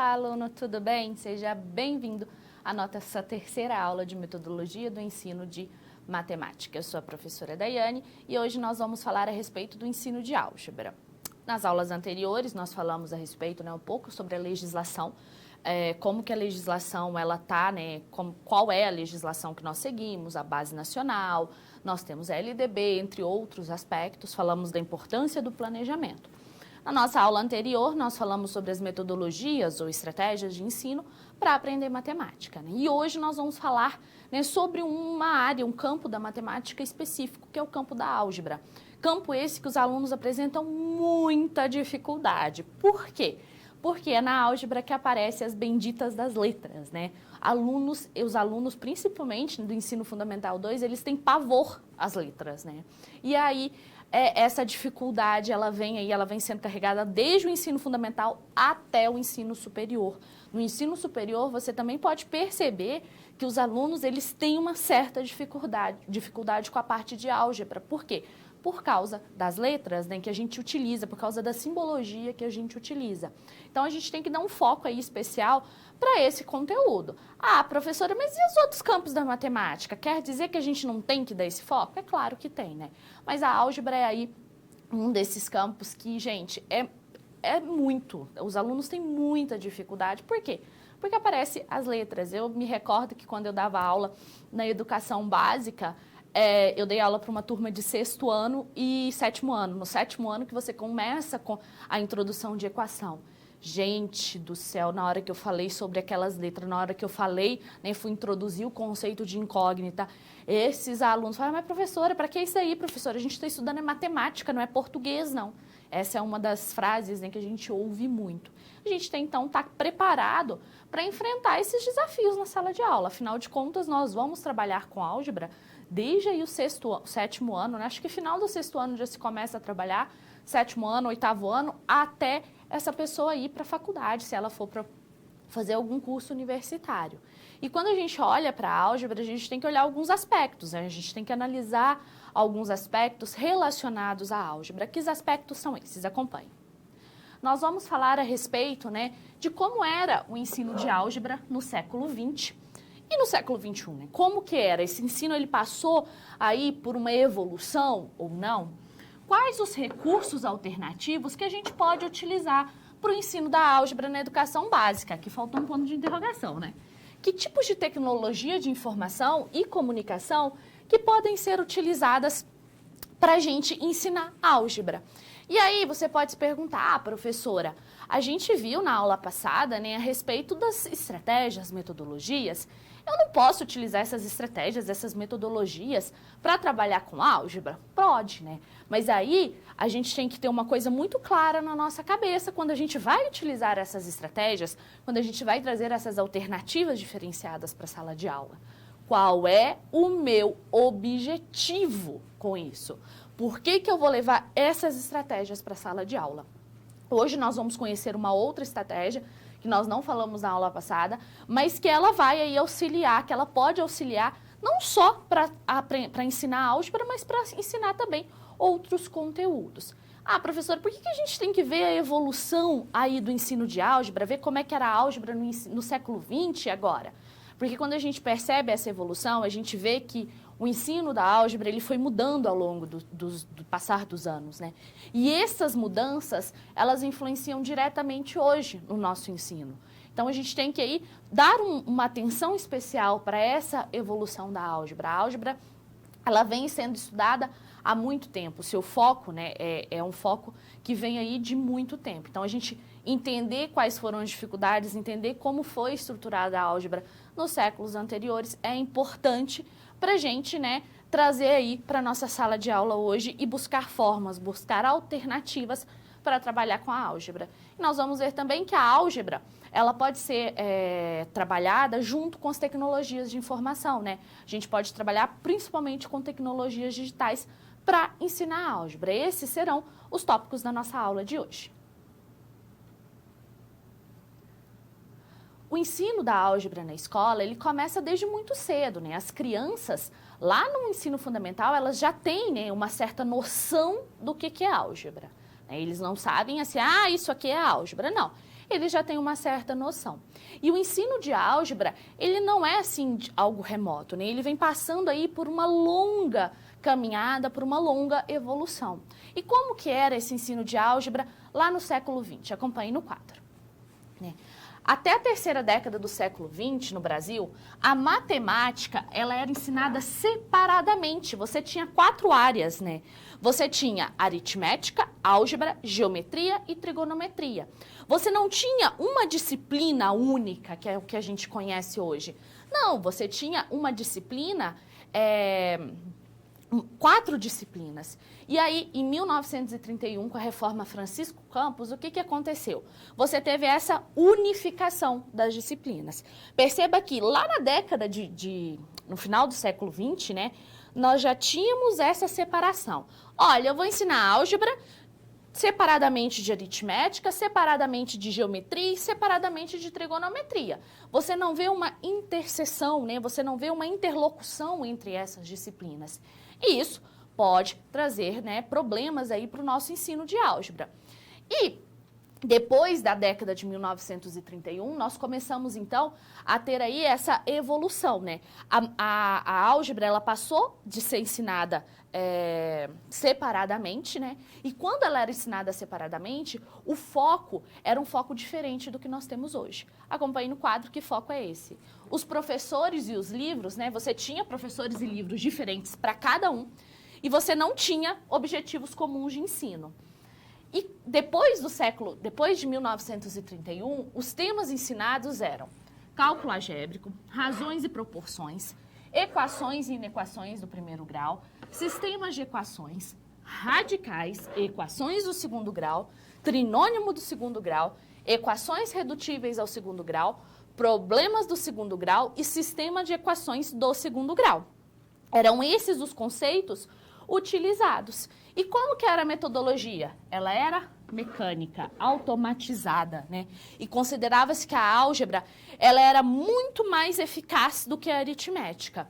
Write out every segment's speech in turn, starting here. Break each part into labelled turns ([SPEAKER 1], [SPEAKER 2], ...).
[SPEAKER 1] Olá, aluno, tudo bem? Seja bem-vindo à nossa terceira aula de metodologia do ensino de matemática. Eu sou a professora Daiane e hoje nós vamos falar a respeito do ensino de álgebra. Nas aulas anteriores, nós falamos a respeito, um pouco sobre a legislação, como que a legislação ela tá, qual é a legislação que nós seguimos, a base nacional, nós temos a LDB, entre outros aspectos, falamos da importância do planejamento. Na nossa aula anterior, nós falamos sobre as metodologias ou estratégias de ensino para aprender matemática. E hoje nós vamos falar sobre uma área, um campo da matemática específico, que é o campo da álgebra. Campo esse que os alunos apresentam muita dificuldade. Por quê? Porque é na álgebra que aparecem as benditas das letras, Os alunos, principalmente do ensino fundamental 2, eles têm pavor às letras, E aí, essa dificuldade, ela vem sendo carregada desde o ensino fundamental até o ensino superior. No ensino superior, você também pode perceber que os alunos, eles têm uma certa dificuldade com a parte de álgebra. Por quê? Por causa das letras que a gente utiliza, por causa da simbologia que a gente utiliza. Então, a gente tem que dar um foco aí especial para esse conteúdo. Ah, professora, mas e os outros campos da matemática? Quer dizer que a gente não tem que dar esse foco? É claro que tem, Mas a álgebra é aí um desses campos que, gente, os alunos têm muita dificuldade. Por quê? Porque aparecem as letras. Eu me recordo que quando eu dava aula na educação básica, eu dei aula para uma turma de 6º ano e 7º ano. No 7º ano que você começa com a introdução de equação. Gente do céu, na hora que eu falei sobre aquelas letras, na hora que eu falei, fui introduzir o conceito de incógnita, esses alunos falaram, mas professora, para que isso aí, professora? A gente está estudando matemática, não é português, não. Essa é uma das frases que a gente ouve muito. A gente tem, então, estar preparado para enfrentar esses desafios na sala de aula. Afinal de contas, nós vamos trabalhar com álgebra desde aí o 7º ano, Acho que final do 6º ano já se começa a trabalhar, 7º ano, 8º ano, até essa pessoa ir para a faculdade, se ela for para fazer algum curso universitário. E quando a gente olha para a álgebra, a gente tem que olhar alguns aspectos, A gente tem que analisar alguns aspectos relacionados à álgebra. Que aspectos são esses? Acompanhe. Nós vamos falar a respeito, de como era o ensino de álgebra no século XX e no século XXI, Como que era? Esse ensino ele passou aí por uma evolução ou não? Quais os recursos alternativos que a gente pode utilizar para o ensino da álgebra na educação básica? Aqui faltou um ponto de interrogação, Que tipos de tecnologia de informação e comunicação que podem ser utilizadas para a gente ensinar álgebra? E aí você pode se perguntar, professora, a gente viu na aula passada, a respeito das estratégias, metodologias. Eu não posso utilizar essas estratégias, essas metodologias para trabalhar com álgebra? Pode, Mas aí a gente tem que ter uma coisa muito clara na nossa cabeça quando a gente vai utilizar essas estratégias, quando a gente vai trazer essas alternativas diferenciadas para a sala de aula. Qual é o meu objetivo com isso? Por que eu vou levar essas estratégias para a sala de aula? Hoje nós vamos conhecer uma outra estratégia que nós não falamos na aula passada, mas que ela vai aí auxiliar, que ela pode auxiliar não só para ensinar álgebra, mas para ensinar também outros conteúdos. Ah, professora, por que a gente tem que ver a evolução aí do ensino de álgebra, ver como é que era a álgebra no século XX agora? Porque quando a gente percebe essa evolução, a gente vê que o ensino da álgebra ele foi mudando ao longo do passar dos anos, E essas mudanças, elas influenciam diretamente hoje no nosso ensino. Então, a gente tem que aí dar uma atenção especial para essa evolução da álgebra. A álgebra, ela vem sendo estudada há muito tempo. O seu foco, é um foco que vem aí de muito tempo. Então, a gente entender quais foram as dificuldades, entender como foi estruturada a álgebra nos séculos anteriores é importante para a gente, trazer aí para a nossa sala de aula hoje e buscar formas, buscar alternativas para trabalhar com a álgebra. E nós vamos ver também que a álgebra, ela pode ser trabalhada junto com as tecnologias de informação, A gente pode trabalhar principalmente com tecnologias digitais para ensinar a álgebra. Esses serão os tópicos da nossa aula de hoje. O ensino da álgebra na escola, ele começa desde muito cedo, As crianças, lá no ensino fundamental, elas já têm, uma certa noção do que é álgebra. Eles não sabem assim, isso aqui é álgebra. Não. ele já tem uma certa noção. E o ensino de álgebra, ele não é assim algo remoto, né? Ele vem passando aí por uma longa caminhada, por uma longa evolução. E como que era esse ensino de álgebra lá no século XX? Acompanhe no quadro. Né? Até a terceira década do século XX, no Brasil, a matemática ela era ensinada separadamente. Você tinha 4 áreas, né? Você tinha aritmética, álgebra, geometria e trigonometria. Você não tinha uma disciplina única, que é o que a gente conhece hoje. Não, você tinha uma disciplina... 4 disciplinas. E aí, em 1931, com a reforma Francisco Campos, o que aconteceu? Você teve essa unificação das disciplinas. Perceba que lá na década no final do século XX, né, nós já tínhamos essa separação. Olha, eu vou ensinar álgebra separadamente de aritmética, separadamente de geometria e separadamente de trigonometria. Você não vê uma interseção, né? Você não vê uma interlocução entre essas disciplinas. E isso pode trazer, né, problemas aí para o nosso ensino de álgebra. E depois da década de 1931, nós começamos, então, a ter aí essa evolução, né? A álgebra, ela passou de ser ensinada separadamente, né? E quando ela era ensinada separadamente, o foco era um foco diferente do que nós temos hoje. Acompanhe no quadro que foco é esse. Os professores e os livros, né? Você tinha professores e livros diferentes para cada um e você não tinha objetivos comuns de ensino. E depois de 1931, os temas ensinados eram cálculo algébrico, razões e proporções, equações e inequações do primeiro grau, sistemas de equações, radicais, equações do segundo grau, trinônimo do segundo grau, equações redutíveis ao segundo grau, problemas do segundo grau e sistema de equações do segundo grau. Eram esses os conceitos utilizados. E como que era a metodologia? Ela era mecânica, automatizada, né? E considerava-se que a álgebra ela era muito mais eficaz do que a aritmética.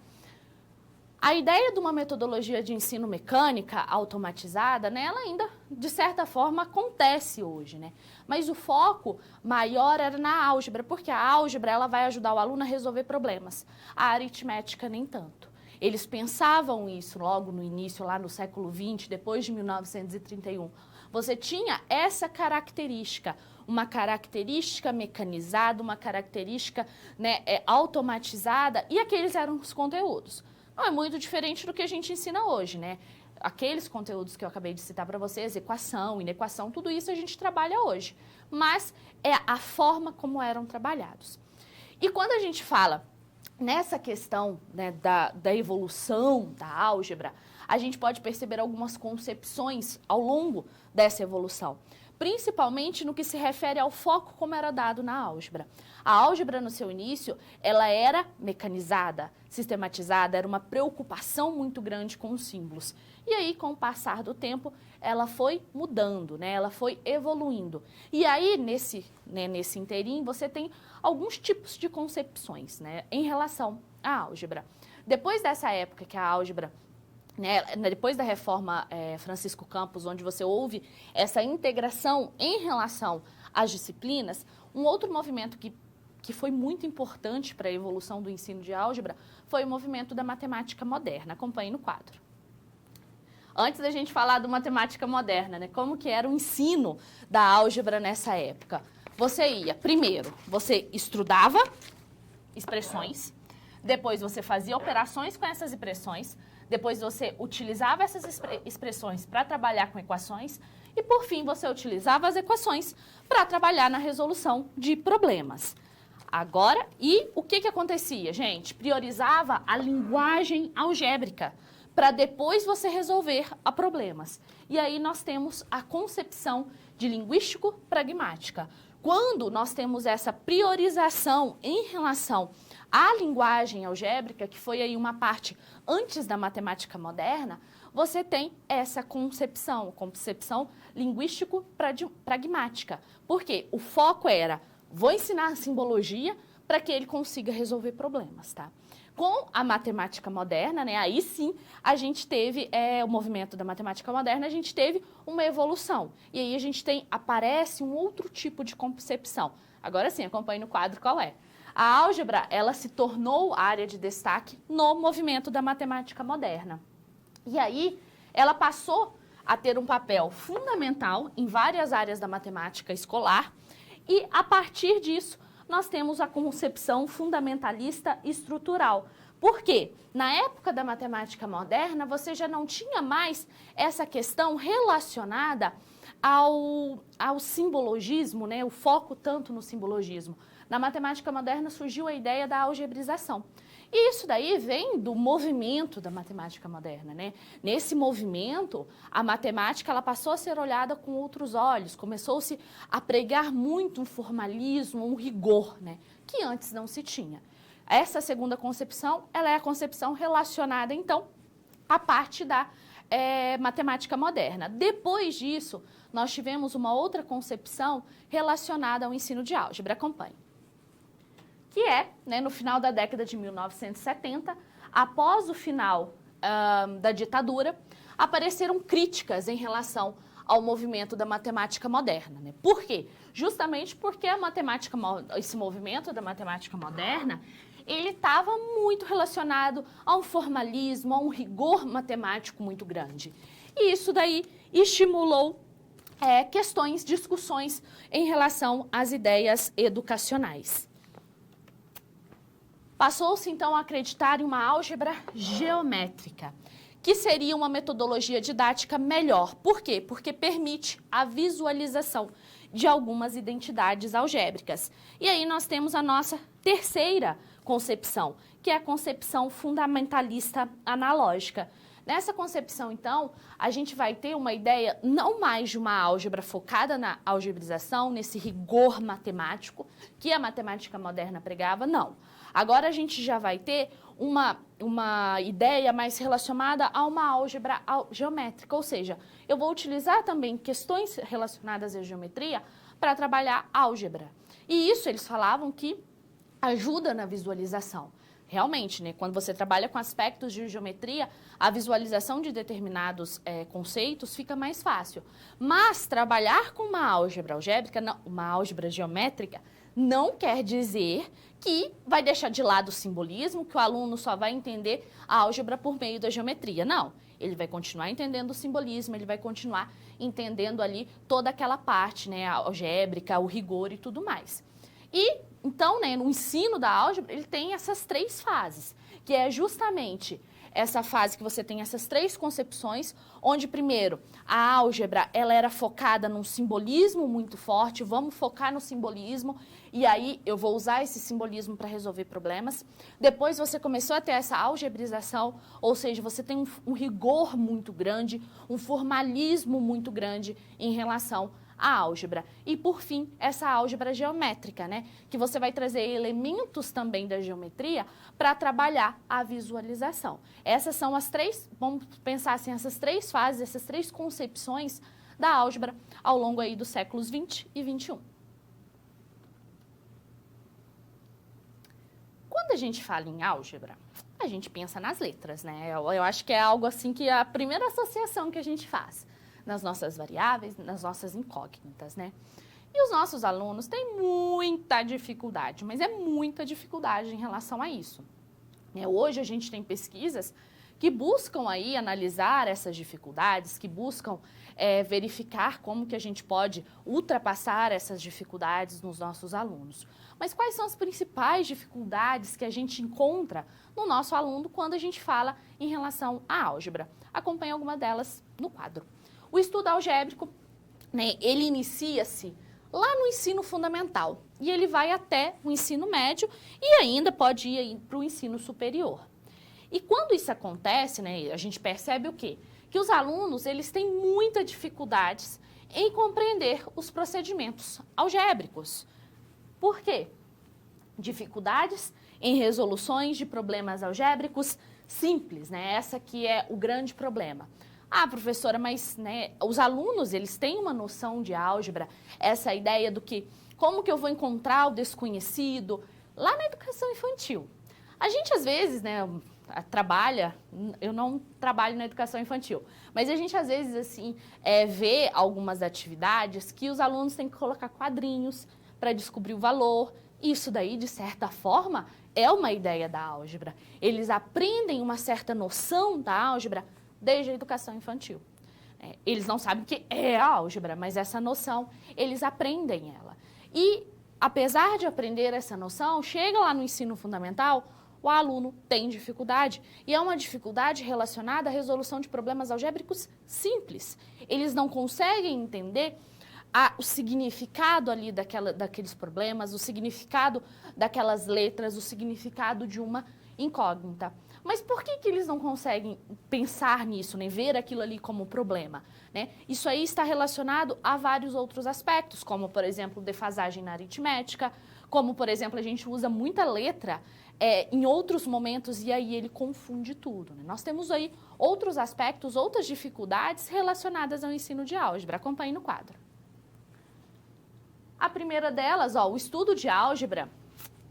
[SPEAKER 1] A ideia de uma metodologia de ensino mecânica automatizada, né, ela ainda, de certa forma, acontece hoje, né? Mas o foco maior era na álgebra, porque a álgebra ela vai ajudar o aluno a resolver problemas. A aritmética nem tanto. Eles pensavam isso logo no início, lá no século XX, depois de 1931. Você tinha essa característica, uma característica mecanizada, uma característica, né, automatizada, e aqueles eram os conteúdos. Não é muito diferente do que a gente ensina hoje, né? Aqueles conteúdos que eu acabei de citar para vocês, equação, inequação, tudo isso a gente trabalha hoje. Mas é a forma como eram trabalhados. E quando a gente fala nessa questão, né, da evolução da álgebra, a gente pode perceber algumas concepções ao longo dessa evolução, principalmente no que se refere ao foco como era dado na álgebra. A álgebra, no seu início, ela era mecanizada, sistematizada, era uma preocupação muito grande com os símbolos. E aí, com o passar do tempo, ela foi mudando, né? Ela foi evoluindo. E aí, nesse inteirinho, você tem alguns tipos de concepções, né, em relação à álgebra. Depois dessa época que a álgebra, né, depois da reforma Francisco Campos, onde você houve essa integração em relação às disciplinas, um outro movimento que foi muito importante para a evolução do ensino de álgebra foi o movimento da matemática moderna. Acompanhe no quadro. Antes da gente falar do matemática moderna, né, como que era o ensino da álgebra nessa época? Primeiro, você estudava expressões, depois você fazia operações com essas expressões, depois você utilizava essas expressões para trabalhar com equações e, por fim, você utilizava as equações para trabalhar na resolução de problemas. Agora, e o que acontecia, gente? Priorizava a linguagem algébrica para depois você resolver problemas. E aí nós temos a concepção de linguístico-pragmática. Quando nós temos essa priorização em relação à linguagem algébrica, que foi aí uma parte antes da matemática moderna, você tem essa concepção linguístico-pragmática. Porque o foco era, vou ensinar a simbologia para que ele consiga resolver problemas, tá? Com a matemática moderna, né, aí sim a gente teve o movimento da matemática moderna, a gente teve uma evolução. E aí aparece um outro tipo de concepção. Agora sim, acompanhe no quadro qual é. A álgebra, ela se tornou área de destaque no movimento da matemática moderna. E aí, ela passou a ter um papel fundamental em várias áreas da matemática escolar e, a partir disso, nós temos a concepção fundamentalista estrutural. Por quê? Na época da matemática moderna, você já não tinha mais essa questão relacionada ao simbologismo, né? O foco tanto no simbologismo. Na matemática moderna surgiu a ideia da algebrização. E isso daí vem do movimento da matemática moderna, né? Nesse movimento, a matemática ela passou a ser olhada com outros olhos, começou-se a pregar muito um formalismo, um rigor, né? Que antes não se tinha. Essa segunda concepção, ela é a concepção relacionada, então, à parte da matemática moderna. Depois disso, nós tivemos uma outra concepção relacionada ao ensino de álgebra. Acompanhe. Que é, né, no final da década de 1970, após o final da ditadura, apareceram críticas em relação ao movimento da matemática moderna. Né? Por quê? Justamente porque esse movimento da matemática moderna, ele estava muito relacionado a um formalismo, a um rigor matemático muito grande. E isso daí estimulou questões, discussões em relação às ideias educacionais. Passou-se, então, a acreditar em uma álgebra geométrica, que seria uma metodologia didática melhor. Por quê? Porque permite a visualização de algumas identidades algébricas. E aí nós temos a nossa terceira concepção, que é a concepção fundamentalista analógica. Nessa concepção, então, a gente vai ter uma ideia não mais de uma álgebra focada na algebrização, nesse rigor matemático que a matemática moderna pregava, não. Agora a gente já vai ter uma ideia mais relacionada a uma álgebra geométrica, ou seja, eu vou utilizar também questões relacionadas à geometria para trabalhar álgebra. E isso eles falavam que ajuda na visualização. Realmente, né, quando você trabalha com aspectos de geometria, a visualização de determinados conceitos fica mais fácil. Mas trabalhar com uma álgebra algébrica, uma álgebra geométrica, não quer dizer que vai deixar de lado o simbolismo, que o aluno só vai entender a álgebra por meio da geometria. Não, ele vai continuar entendendo o simbolismo, ele vai continuar entendendo ali toda aquela parte, né, algébrica, o rigor e tudo mais. E, então, né, no ensino da álgebra, ele tem essas três fases, que é justamente essa fase que você tem essas três concepções, onde, primeiro, a álgebra ela era focada num simbolismo muito forte, vamos focar no simbolismo, e aí eu vou usar esse simbolismo para resolver problemas. Depois você começou a ter essa algebrização, ou seja, você tem um rigor muito grande, um formalismo muito grande em relação a álgebra. E, por fim, essa álgebra geométrica, né? Que você vai trazer elementos também da geometria para trabalhar a visualização. Essas são as três, vamos pensar assim, essas três fases, essas três concepções da álgebra ao longo aí dos séculos 20 e 21. Quando a gente fala em álgebra, a gente pensa nas letras, né? Eu acho que é algo assim que é a primeira associação que a gente faz nas nossas variáveis, nas nossas incógnitas, né? E os nossos alunos têm muita dificuldade, mas é muita dificuldade em relação a isso. Hoje a gente tem pesquisas que buscam aí analisar essas dificuldades, que buscam verificar como que a gente pode ultrapassar essas dificuldades nos nossos alunos. Mas quais são as principais dificuldades que a gente encontra no nosso aluno quando a gente fala em relação à álgebra? Acompanhe alguma delas no quadro. O estudo algébrico, né, ele inicia-se lá no ensino fundamental e ele vai até o ensino médio e ainda pode ir para o ensino superior. E quando isso acontece, né, a gente percebe o quê? Que os alunos eles têm muitas dificuldades em compreender os procedimentos algébricos. Por quê? Dificuldades em resoluções de problemas algébricos simples, né? Essa que é o grande problema. Ah, professora, mas né, os alunos, eles têm uma noção de álgebra, essa ideia do que, como que eu vou encontrar o desconhecido, lá na educação infantil. A gente, às vezes, né, trabalha, eu não trabalho na educação infantil, mas a gente, às vezes, assim, vê algumas atividades que os alunos têm que colocar quadrinhos para descobrir o valor. Isso daí, de certa forma, é uma ideia da álgebra. Eles aprendem uma certa noção da álgebra desde a educação infantil. Eles não sabem o que é a álgebra, mas essa noção, eles aprendem ela. E, apesar de aprender essa noção, chega lá no ensino fundamental, o aluno tem dificuldade. E é uma dificuldade relacionada à resolução de problemas algébricos simples. Eles não conseguem entender o significado ali daqueles problemas, o significado daquelas letras, o significado de uma incógnita. Mas por que eles não conseguem pensar nisso, né? Ver aquilo ali como problema? Né? Isso aí está relacionado a vários outros aspectos, como, por exemplo, defasagem na aritmética, como, por exemplo, a gente usa muita letra em outros momentos e aí ele confunde tudo. Né? Nós temos aí outros aspectos, outras dificuldades relacionadas ao ensino de álgebra. Acompanhe no quadro. A primeira delas, o estudo de álgebra,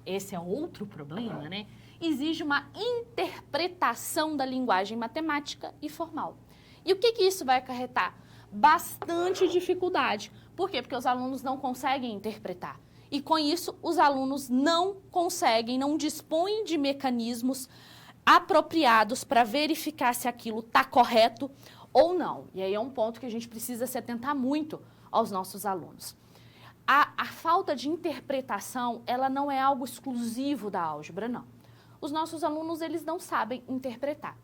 [SPEAKER 1] esse é outro problema, né? Exige uma interpretação da linguagem matemática e formal. E o que isso vai acarretar? Bastante dificuldade. Por quê? Porque os alunos não conseguem interpretar. E com isso, os alunos não conseguem, não dispõem de mecanismos apropriados para verificar se aquilo está correto ou não. E aí é um ponto que a gente precisa se atentar muito aos nossos alunos. A falta de interpretação, ela não é algo exclusivo da álgebra, não. Os nossos alunos, eles não sabem interpretar.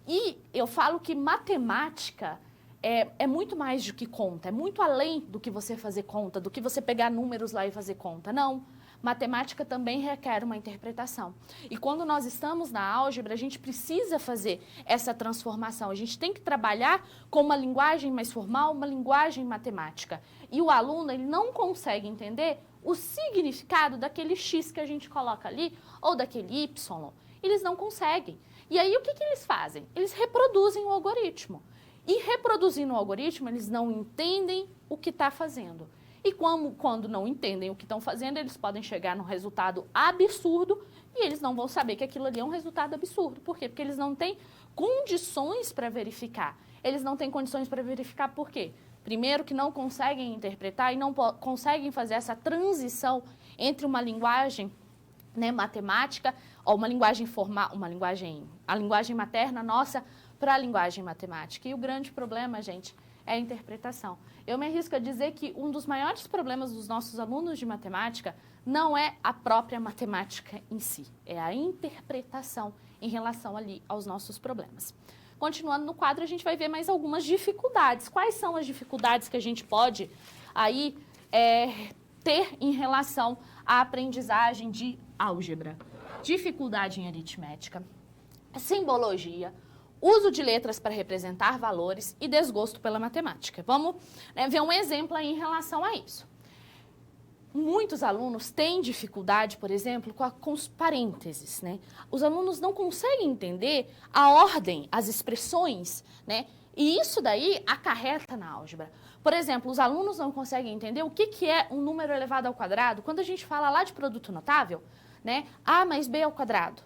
[SPEAKER 1] E eu falo que matemática é muito mais do que conta, é muito além do que você fazer conta, do que você pegar números lá e fazer conta. Não, matemática também requer uma interpretação. E quando nós estamos na álgebra, a gente precisa fazer essa transformação. A gente tem que trabalhar com uma linguagem mais formal, uma linguagem matemática. E o aluno, ele não consegue entender o significado daquele X que a gente coloca ali, ou daquele Y. Eles não conseguem. E aí, o que eles fazem? Eles reproduzem o algoritmo. E reproduzindo o algoritmo, eles não entendem o que está fazendo. E quando não entendem o que estão fazendo, eles podem chegar num resultado absurdo e eles não vão saber que aquilo ali é um resultado absurdo. Por quê? Porque eles não têm condições para verificar. Eles não têm condições para verificar por quê? Primeiro, que não conseguem interpretar e não conseguem fazer essa transição entre uma linguagem, né, matemática, ou uma linguagem formal, a linguagem materna nossa para a linguagem matemática. E o grande problema, gente, é a interpretação. Eu me arrisco a dizer que um dos maiores problemas dos nossos alunos de matemática não é a própria matemática em si, é a interpretação em relação ali aos nossos problemas. Continuando no quadro, a gente vai ver mais algumas dificuldades. Quais são as dificuldades que a gente pode aí ter em relação à aprendizagem de álgebra? Dificuldade em aritmética, simbologia, uso de letras para representar valores e desgosto pela matemática. Vamos ver um exemplo aí em relação a isso. Muitos alunos têm dificuldade, por exemplo, com os parênteses, né? Os alunos não conseguem entender a ordem, as expressões, né? E isso daí acarreta na álgebra. Por exemplo, os alunos não conseguem entender o que é um número elevado ao quadrado. Quando a gente fala lá de produto notável, né? A mais B ao quadrado.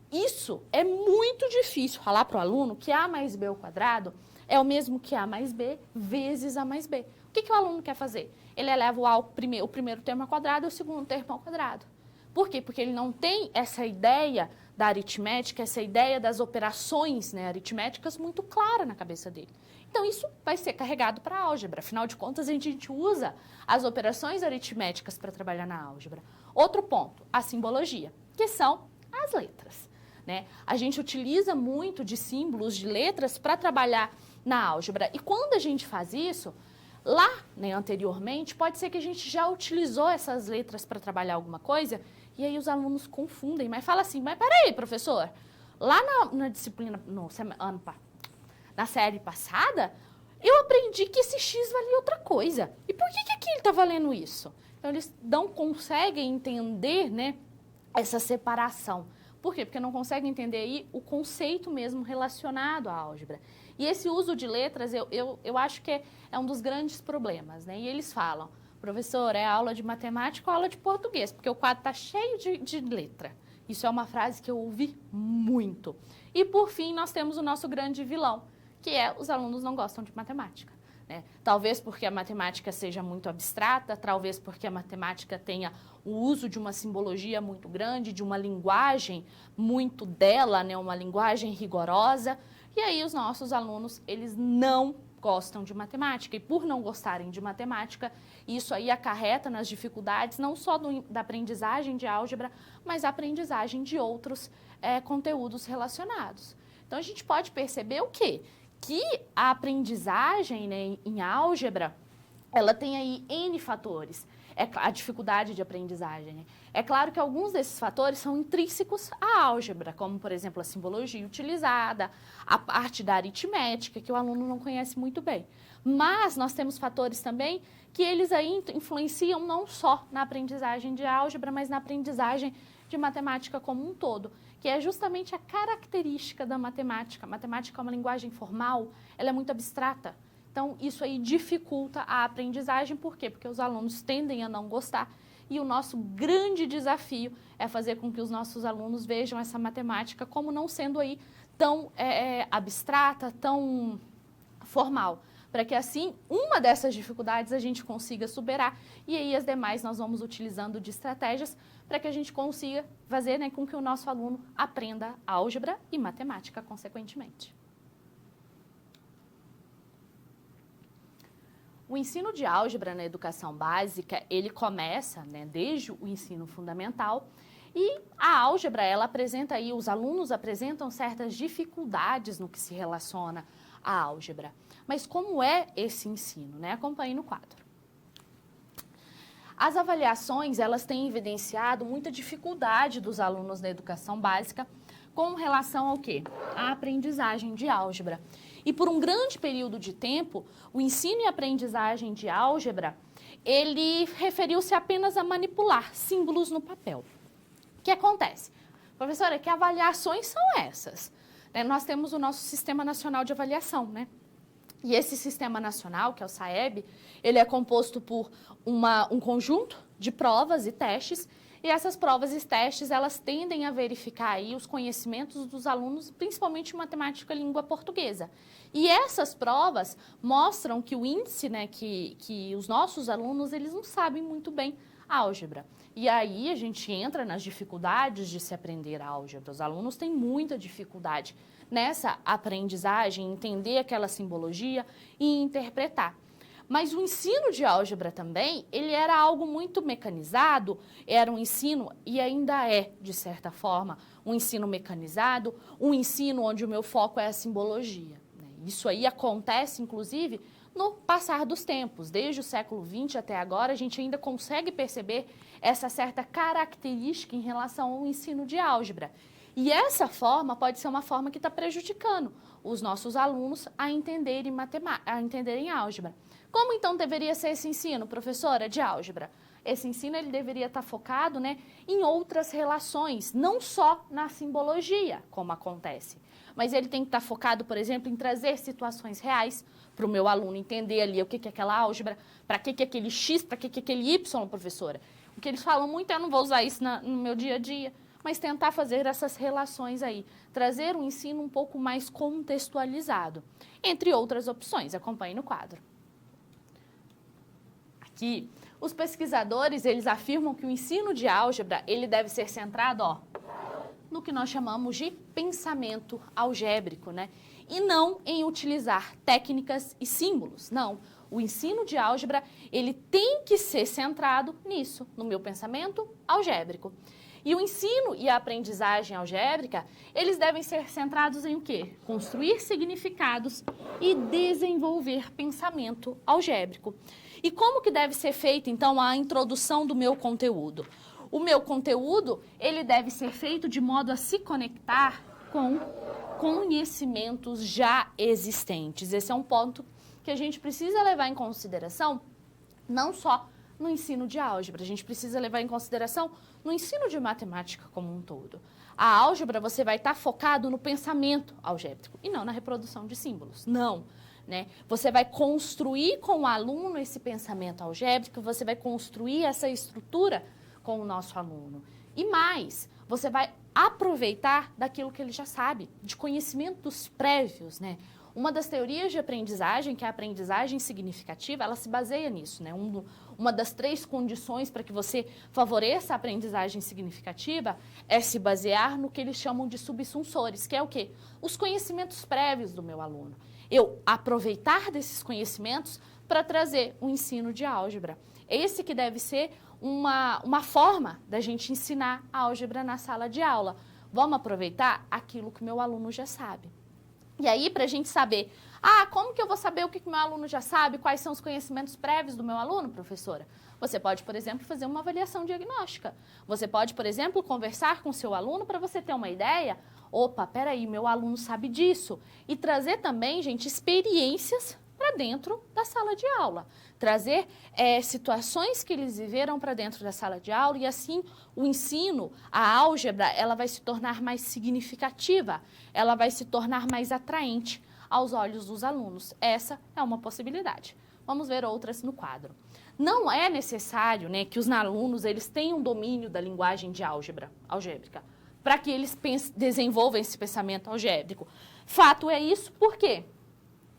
[SPEAKER 1] Isso é muito difícil falar para o aluno que A mais B ao quadrado é o mesmo que A mais B vezes A mais B. O que o aluno quer fazer? Ele eleva o primeiro termo ao quadrado e o segundo termo ao quadrado. Por quê? Porque ele não tem essa ideia da aritmética, essa ideia das operações, né, aritméticas muito clara na cabeça dele. Então, isso vai ser carregado para a álgebra. Afinal de contas, a gente usa as operações aritméticas para trabalhar na álgebra. Outro ponto, a simbologia, que são as letras. Né? A gente utiliza muito de símbolos, de letras, para trabalhar na álgebra. E quando a gente faz isso, lá, né, anteriormente, pode ser que a gente já utilizou essas letras para trabalhar alguma coisa, e aí os alunos confundem, mas fala assim, mas peraí, professor, lá na disciplina, na série passada, eu aprendi que esse X valia outra coisa. E por que aqui ele está valendo isso? Então, eles não conseguem entender, né, essa separação. Por quê? Porque não conseguem entender aí o conceito mesmo relacionado à álgebra. E esse uso de letras, eu acho que é um dos grandes problemas, né? E eles falam, professor, é aula de matemática ou aula de português? Porque o quadro está cheio de letra. Isso é uma frase que eu ouvi muito. E, por fim, nós temos o nosso grande vilão, que é os alunos não gostam de matemática. Né? Talvez porque a matemática seja muito abstrata, talvez porque a matemática tenha o uso de uma simbologia muito grande, de uma linguagem muito dela, né? Uma linguagem rigorosa. E aí os nossos alunos, eles não gostam de matemática. E por não gostarem de matemática, isso aí acarreta nas dificuldades, não só da aprendizagem de álgebra, mas a aprendizagem de outros conteúdos relacionados. Então, a gente pode perceber o quê? Que a aprendizagem, né, em álgebra, ela tem aí N fatores. A dificuldade de aprendizagem. Né? É claro que alguns desses fatores são intrínsecos à álgebra, como, por exemplo, a simbologia utilizada, a parte da aritmética, que o aluno não conhece muito bem. Mas nós temos fatores também que eles aí influenciam não só na aprendizagem de álgebra, mas na aprendizagem de matemática como um todo, que é justamente a característica da matemática. A matemática é uma linguagem formal, ela é muito abstrata. Então, isso aí dificulta a aprendizagem. Por quê? Porque os alunos tendem a não gostar. E o nosso grande desafio é fazer com que os nossos alunos vejam essa matemática como não sendo aí tão abstrata, tão formal. Para que, assim, uma dessas dificuldades a gente consiga superar. E aí, as demais, nós vamos utilizando de estratégias para que a gente consiga fazer, né, com que o nosso aluno aprenda álgebra e matemática, consequentemente. O ensino de álgebra na educação básica, ele começa, né, desde o ensino fundamental, e a álgebra, ela apresenta aí, os alunos apresentam certas dificuldades no que se relaciona à álgebra. Mas como é esse ensino, né? Acompanhe no quadro. As avaliações, elas têm evidenciado muita dificuldade dos alunos da educação básica com relação ao quê? À aprendizagem de álgebra. E por um grande período de tempo, o ensino e aprendizagem de álgebra, ele referiu-se apenas a manipular símbolos no papel. O que acontece? Professora, que avaliações são essas? Nós temos o nosso Sistema Nacional de Avaliação, né? E esse Sistema Nacional, que é o SAEB, ele é composto por um conjunto de provas e testes, e essas provas e testes, elas tendem a verificar aí os conhecimentos dos alunos, principalmente em matemática e língua portuguesa. E essas provas mostram que o índice, né, que os nossos alunos, eles não sabem muito bem álgebra. E aí a gente entra nas dificuldades de se aprender álgebra. Os alunos têm muita dificuldade nessa aprendizagem, entender aquela simbologia e interpretar. Mas o ensino de álgebra também, ele era algo muito mecanizado, era um ensino, e ainda é, de certa forma, um ensino mecanizado, um ensino onde o meu foco é a simbologia. Isso aí acontece, inclusive, no passar dos tempos. Desde o século XX até agora, a gente ainda consegue perceber essa certa característica em relação ao ensino de álgebra. E essa forma pode ser uma forma que está prejudicando os nossos alunos a entenderem álgebra. Como então deveria ser esse ensino, professora, de álgebra? Esse ensino ele deveria estar focado, né, em outras relações, não só na simbologia, como acontece. Mas ele tem que estar focado, por exemplo, em trazer situações reais para o meu aluno entender ali o que é aquela álgebra, para que é aquele X, para que é aquele Y, professora. O que eles falam muito é, eu não vou usar isso no meu dia a dia, mas tentar fazer essas relações aí, trazer um ensino um pouco mais contextualizado, entre outras opções. Acompanhe no quadro. Aqui, os pesquisadores, eles afirmam que o ensino de álgebra, ele deve ser centrado, no que nós chamamos de pensamento algébrico, né? E não em utilizar técnicas e símbolos, não. O ensino de álgebra, ele tem que ser centrado nisso, no meu pensamento algébrico. E o ensino e a aprendizagem algébrica, eles devem ser centrados em o quê? Construir significados e desenvolver pensamento algébrico. E como que deve ser feita, então, a introdução do meu conteúdo? O meu conteúdo, ele deve ser feito de modo a se conectar com conhecimentos já existentes. Esse é um ponto que a gente precisa levar em consideração, não só no ensino de álgebra, a gente precisa levar em consideração no ensino de matemática como um todo. A álgebra, você vai estar focado no pensamento algébrico e não na reprodução de símbolos, não. Né? Você vai construir com o aluno esse pensamento algébrico, você vai construir essa estrutura com o nosso aluno. E mais, você vai aproveitar daquilo que ele já sabe, de conhecimentos prévios, né? Uma das teorias de aprendizagem, que é a aprendizagem significativa, ela se baseia nisso, né? Uma das 3 condições para que você favoreça a aprendizagem significativa é se basear no que eles chamam de subsunsores, que é o quê? Os conhecimentos prévios do meu aluno. Eu aproveitar desses conhecimentos para trazer o ensino de álgebra. Esse que deve ser uma forma da gente ensinar álgebra na sala de aula. Vamos aproveitar aquilo que o meu aluno já sabe. E aí, para a gente saber, como que eu vou saber o que o meu aluno já sabe, quais são os conhecimentos prévios do meu aluno, professora? Você pode, por exemplo, fazer uma avaliação diagnóstica. Você pode, por exemplo, conversar com o seu aluno para você ter uma ideia. Opa, peraí, meu aluno sabe disso. E trazer também, gente, experiências para dentro da sala de aula. Trazer situações que eles viveram para dentro da sala de aula e assim o ensino, a álgebra, ela vai se tornar mais significativa, ela vai se tornar mais atraente aos olhos dos alunos. Essa é uma possibilidade. Vamos ver outras no quadro. Não é necessário, né, que os alunos eles tenham domínio da linguagem de algébrica para que eles desenvolvam esse pensamento algébrico. Fato é isso, por quê?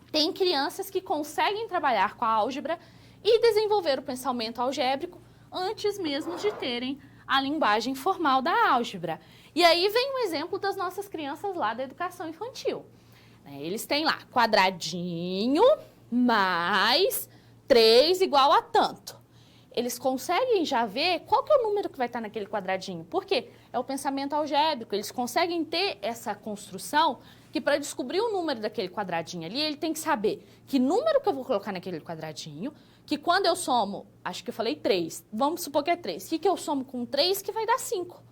[SPEAKER 1] Tem crianças que conseguem trabalhar com a álgebra e desenvolver o pensamento algébrico antes mesmo de terem a linguagem formal da álgebra. E aí vem um exemplo das nossas crianças lá da educação infantil. Eles têm lá quadradinho mais 3 igual a tanto. Eles conseguem já ver qual que é o número que vai estar naquele quadradinho. Por quê? É o pensamento algébrico. Eles conseguem ter essa construção que para descobrir o número daquele quadradinho ali, ele tem que saber que número que eu vou colocar naquele quadradinho, que quando eu somo, acho que eu falei 3, vamos supor que é 3, que eu somo com 3 que vai dar 5.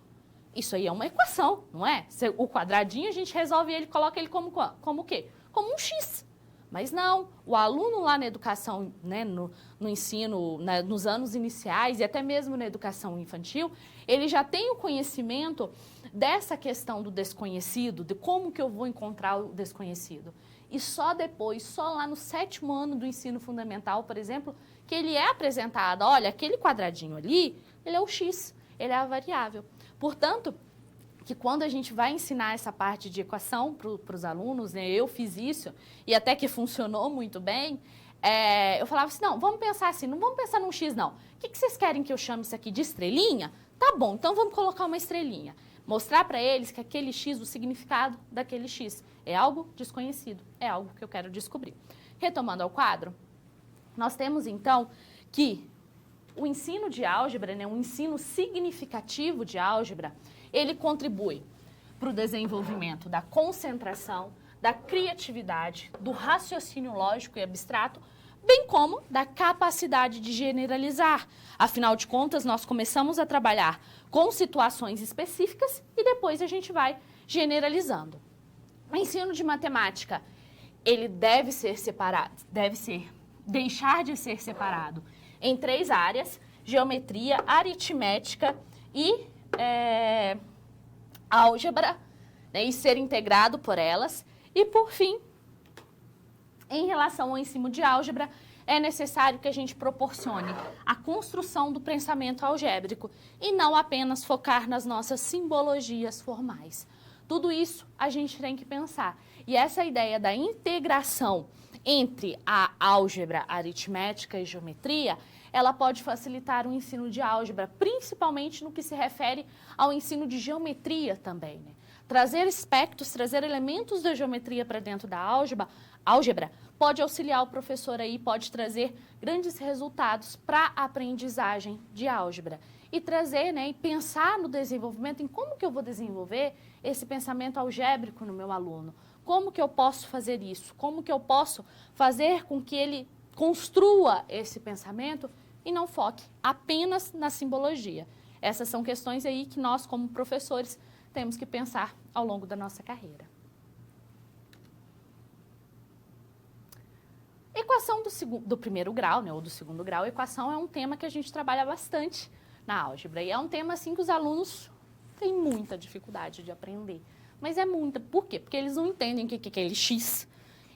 [SPEAKER 1] Isso aí é uma equação, não é? O quadradinho a gente resolve ele, coloca ele como o quê? Como um x. Mas não, o aluno lá na educação, né, no ensino, nos anos iniciais e até mesmo na educação infantil, ele já tem o conhecimento dessa questão do desconhecido, de como que eu vou encontrar o desconhecido. E só depois, só lá no 7º ano do ensino fundamental, por exemplo, que ele é apresentado, olha, aquele quadradinho ali, ele é o x, ele é a variável. Portanto, que quando a gente vai ensinar essa parte de equação para os alunos, né, eu fiz isso e até que funcionou muito bem, eu falava assim, não, vamos pensar assim, não vamos pensar num x não. O que vocês querem que eu chame isso aqui de estrelinha? Tá bom, então vamos colocar uma estrelinha. Mostrar para eles que aquele x, o significado daquele x, é algo desconhecido, é algo que eu quero descobrir. Retomando ao quadro, nós temos então que o ensino de álgebra, né, um ensino significativo de álgebra, ele contribui para o desenvolvimento da concentração, da criatividade, do raciocínio lógico e abstrato, bem como da capacidade de generalizar. Afinal de contas, nós começamos a trabalhar com situações específicas e depois a gente vai generalizando. O ensino de matemática, ele deve ser separado, deixar de ser separado em 3 áreas: geometria, aritmética e álgebra, né, e ser integrado por elas. E, por fim, em relação ao ensino de álgebra, é necessário que a gente proporcione a construção do pensamento algébrico e não apenas focar nas nossas simbologias formais. Tudo isso a gente tem que pensar. E essa ideia da integração entre a álgebra, a aritmética e geometria, ela pode facilitar o ensino de álgebra, principalmente no que se refere ao ensino de geometria também, né? Trazer aspectos, trazer elementos da geometria para dentro da álgebra pode auxiliar o professor aí, pode trazer grandes resultados para a aprendizagem de álgebra. E trazer, né, e pensar no desenvolvimento, em como que eu vou desenvolver esse pensamento algébrico no meu aluno. Como que eu posso fazer isso? Como que eu posso fazer com que ele construa esse pensamento e não foque apenas na simbologia. Essas são questões aí que nós, como professores, temos que pensar ao longo da nossa carreira. Equação do primeiro grau, né, ou do segundo grau, equação é um tema que a gente trabalha bastante na álgebra. E é um tema assim que os alunos têm muita dificuldade de aprender. Mas é muita. Por quê? Porque eles não entendem o que é aquele x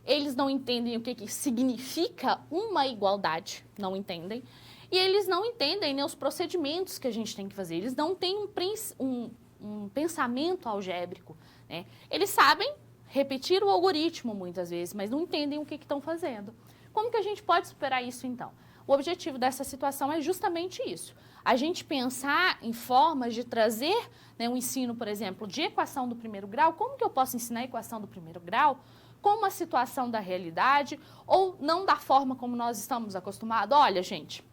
[SPEAKER 1] eles não entendem o que significa uma igualdade, não entendem. E eles não entendem, né, os procedimentos que a gente tem que fazer. Eles não têm um pensamento algébrico, né? Eles sabem repetir o algoritmo muitas vezes, mas não entendem o que estão fazendo. Como que a gente pode superar isso, então? O objetivo dessa situação é justamente isso. A gente pensar em formas de trazer, né, um ensino, por exemplo, de equação do primeiro grau. Como que eu posso ensinar a equação do primeiro grau com uma situação da realidade ou não da forma como nós estamos acostumados? Olha, gente,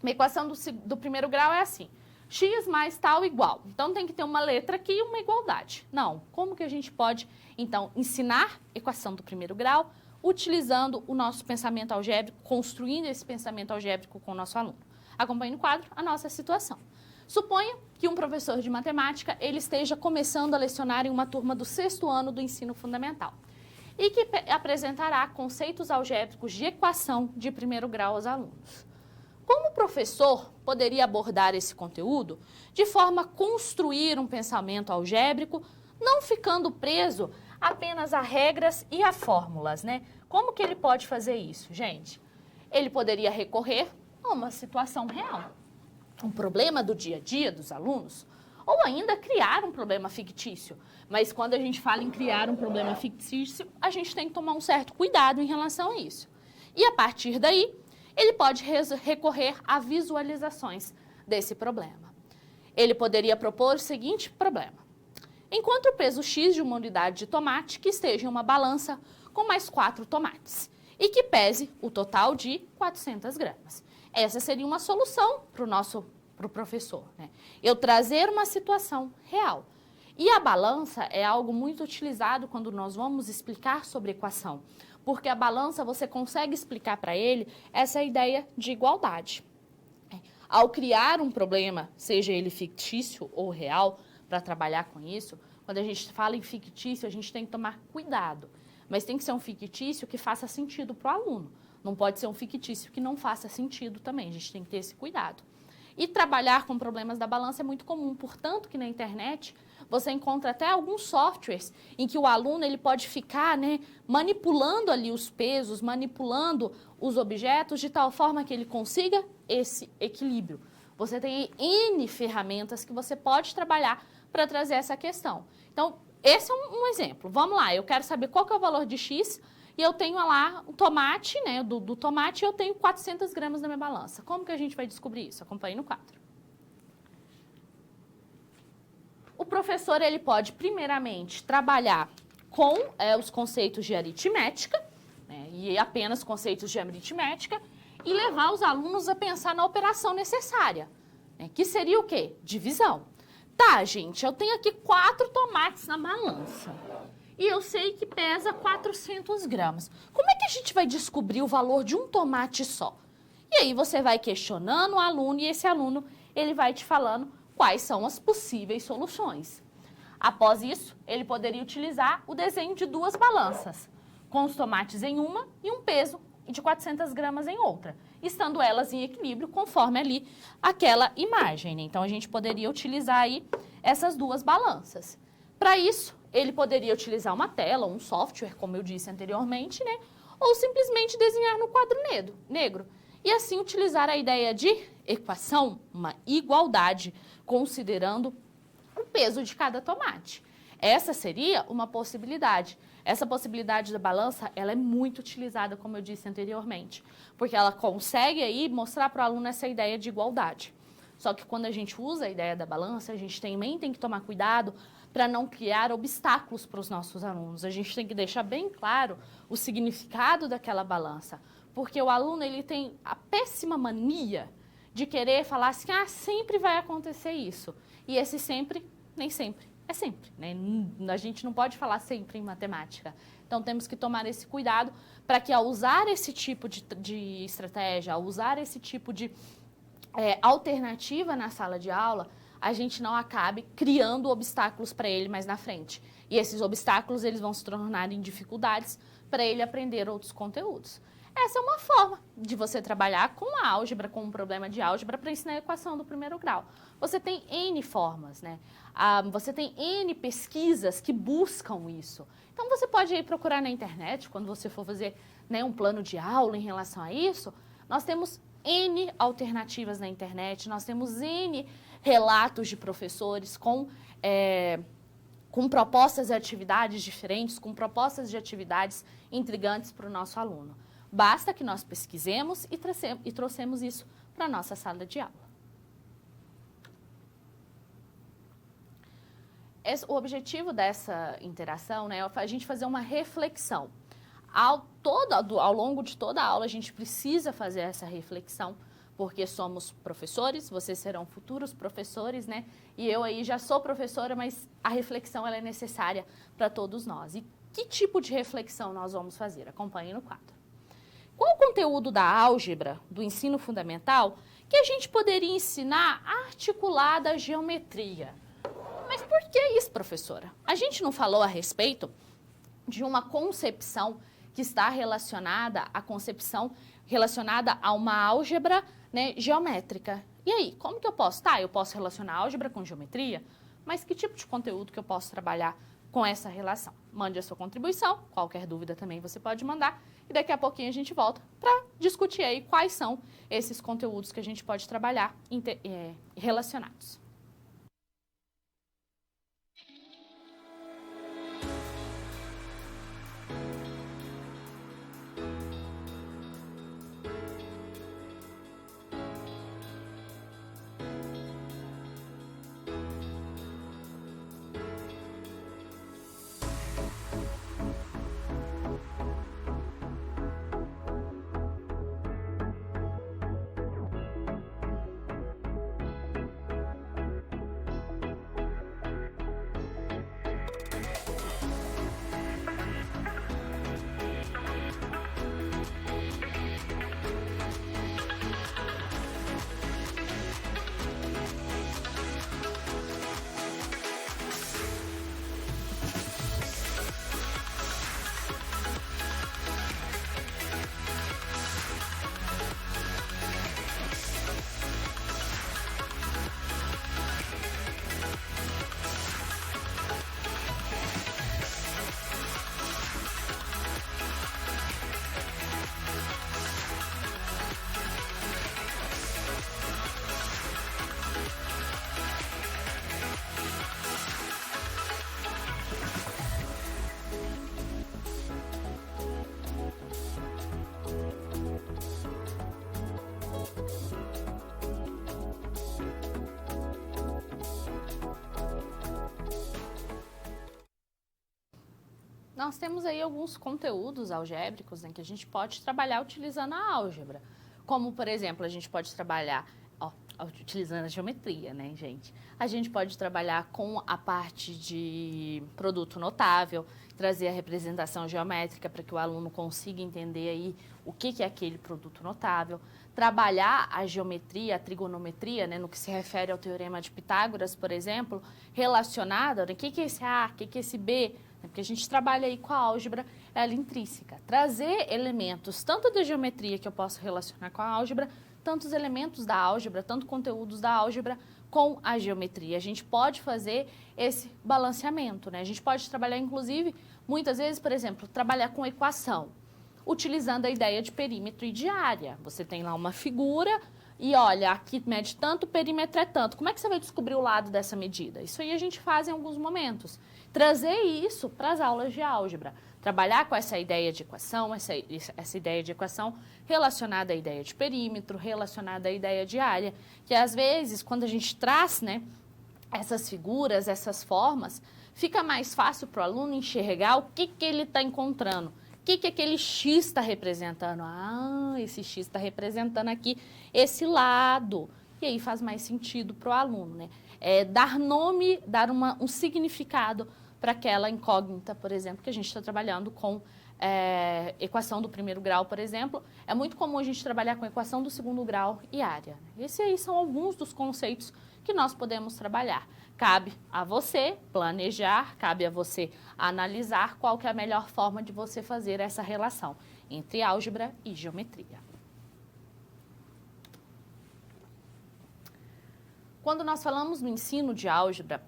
[SPEAKER 1] a equação do primeiro grau é assim. X mais tal igual. Então, tem que ter uma letra aqui e uma igualdade. Não. Como que a gente pode, então, ensinar equação do primeiro grau utilizando o nosso pensamento algébrico, construindo esse pensamento algébrico com o nosso aluno? Acompanhe no quadro a nossa situação. Suponha que um professor de matemática ele esteja começando a lecionar em uma turma do 6º ano do ensino fundamental e que apresentará conceitos algébricos de equação de primeiro grau aos alunos. Como o professor poderia abordar esse conteúdo de forma a construir um pensamento algébrico, não ficando preso apenas a regras e a fórmulas, né? Como que ele pode fazer isso, gente? Ele poderia recorrer a uma situação real, um problema do dia a dia dos alunos, ou ainda criar um problema fictício. Mas quando a gente fala em criar um problema fictício, a gente tem que tomar um certo cuidado em relação a isso. E a partir daí, ele pode recorrer a visualizações desse problema. Ele poderia propor o seguinte problema. Enquanto o peso X de uma unidade de tomate que esteja em uma balança com mais 4 tomates e que pese o total de 400 gramas. Essa seria uma solução para o professor, né? Eu trazer uma situação real. E a balança é algo muito utilizado quando nós vamos explicar sobre equação, porque a balança você consegue explicar para ele essa ideia de igualdade. Ao criar um problema, seja ele fictício ou real, para trabalhar com isso, quando a gente fala em fictício, a gente tem que tomar cuidado, mas tem que ser um fictício que faça sentido para o aluno. Não pode ser um fictício que não faça sentido também, a gente tem que ter esse cuidado. E trabalhar com problemas da balança é muito comum, portanto que na internet você encontra até alguns softwares em que o aluno ele pode ficar, né, manipulando ali os pesos, manipulando os objetos de tal forma que ele consiga esse equilíbrio. Você tem N ferramentas que você pode trabalhar para trazer essa questão. Então, esse é um exemplo. Vamos lá, eu quero saber qual que é o valor de X e eu tenho lá o tomate, né, do tomate, eu tenho 400 gramas na minha balança. Como que a gente vai descobrir isso? Acompanhe no quadro. O professor ele pode, primeiramente, trabalhar com os conceitos de aritmética, né, e apenas conceitos de aritmética, e levar os alunos a pensar na operação necessária, né, que seria o quê? Divisão. Tá, gente, eu tenho aqui 4 tomates na balança e eu sei que pesa 400 gramas. Como é que a gente vai descobrir o valor de um tomate só? E aí você vai questionando o aluno e esse aluno ele vai te falando quais são as possíveis soluções. Após isso, ele poderia utilizar o desenho de 2 balanças, com os tomates em uma e um peso de 400 gramas em outra, estando elas em equilíbrio conforme ali aquela imagem, né? Então, a gente poderia utilizar aí essas 2 balanças. Para isso, ele poderia utilizar uma tela, um software, como eu disse anteriormente, né? Ou simplesmente desenhar no quadro negro. E assim utilizar a ideia de equação, uma igualdade, considerando o peso de cada tomate. Essa seria uma possibilidade. Essa possibilidade da balança, ela é muito utilizada, como eu disse anteriormente, porque ela consegue aí mostrar para o aluno essa ideia de igualdade. Só que quando a gente usa a ideia da balança, a gente também tem que tomar cuidado para não criar obstáculos para os nossos alunos. A gente tem que deixar bem claro o significado daquela balança, porque o aluno ele tem a péssima mania de querer falar assim, sempre vai acontecer isso. E esse sempre, nem sempre. É sempre, né? A gente não pode falar sempre em matemática. Então, temos que tomar esse cuidado para que, ao usar esse tipo de estratégia, ao usar esse tipo de alternativa na sala de aula, a gente não acabe criando obstáculos para ele mais na frente. E esses obstáculos eles vão se tornar em dificuldades para ele aprender outros conteúdos. Essa é uma forma de você trabalhar com a álgebra, com um problema de álgebra para ensinar a equação do primeiro grau. Você tem N formas, né? Você tem N pesquisas que buscam isso. Então, você pode ir procurar na internet, quando você for fazer, né, um plano de aula em relação a isso. Nós temos N alternativas na internet, nós temos N relatos de professores com propostas de atividades diferentes, com propostas de atividades intrigantes para o nosso aluno. Basta que nós pesquisemos e trouxemos isso para a nossa sala de aula. O objetivo dessa interação, né, é a gente fazer uma reflexão. Ao longo de toda a aula, a gente precisa fazer essa reflexão, porque somos professores, vocês serão futuros professores, né? E eu aí já sou professora, mas a reflexão ela é necessária para todos nós. E que tipo de reflexão nós vamos fazer? Acompanhe no quadro. Qual o conteúdo da álgebra, do ensino fundamental, que a gente poderia ensinar articulada à geometria? Mas por que isso, professora? A gente não falou a respeito de uma concepção que está relacionada a uma álgebra, né, geométrica. E aí, como que eu posso? Eu posso relacionar álgebra com geometria, mas que tipo de conteúdo que eu posso trabalhar com essa relação? Mande a sua contribuição, qualquer dúvida também você pode mandar, e daqui a pouquinho a gente volta para discutir aí quais são esses conteúdos que a gente pode trabalhar relacionados. Nós temos aí alguns conteúdos algébricos, né, que a gente pode trabalhar utilizando a álgebra. Como, por exemplo, a gente pode trabalhar utilizando a geometria, né, gente? A gente pode trabalhar com a parte de produto notável, trazer a representação geométrica para que o aluno consiga entender aí o que é aquele produto notável. Trabalhar a geometria, a trigonometria, né, no que se refere ao teorema de Pitágoras, por exemplo, relacionada, né, o que é esse A, o que é esse B, porque a gente trabalha aí com a álgebra ela intrínseca. Trazer elementos, tanto da geometria que eu posso relacionar com a álgebra, tantos elementos da álgebra, tanto conteúdos da álgebra com a geometria. A gente pode fazer esse balanceamento, né? A gente pode trabalhar, inclusive, muitas vezes, por exemplo, trabalhar com equação, utilizando a ideia de perímetro e de área. Você tem lá uma figura e, olha, aqui mede tanto, o perímetro é tanto. Como é que você vai descobrir o lado dessa medida? Isso aí a gente faz em alguns momentos. Trazer isso para as aulas de álgebra. Trabalhar com essa ideia de equação, essa ideia de equação relacionada à ideia de perímetro, relacionada à ideia de área, que às vezes, quando a gente traz, né, essas figuras, essas formas, fica mais fácil para o aluno enxergar o que ele está encontrando. O que aquele X está representando? Ah, esse X está representando aqui esse lado. E aí faz mais sentido para o aluno, né? Dar nome, dar um significado para aquela incógnita, por exemplo, que a gente está trabalhando com equação do primeiro grau, por exemplo. É muito comum a gente trabalhar com equação do segundo grau e área. Esses aí são alguns dos conceitos que nós podemos trabalhar. Cabe a você planejar, cabe a você analisar qual que é a melhor forma de você fazer essa relação. entre álgebra e geometria. Quando nós falamos no ensino de álgebra,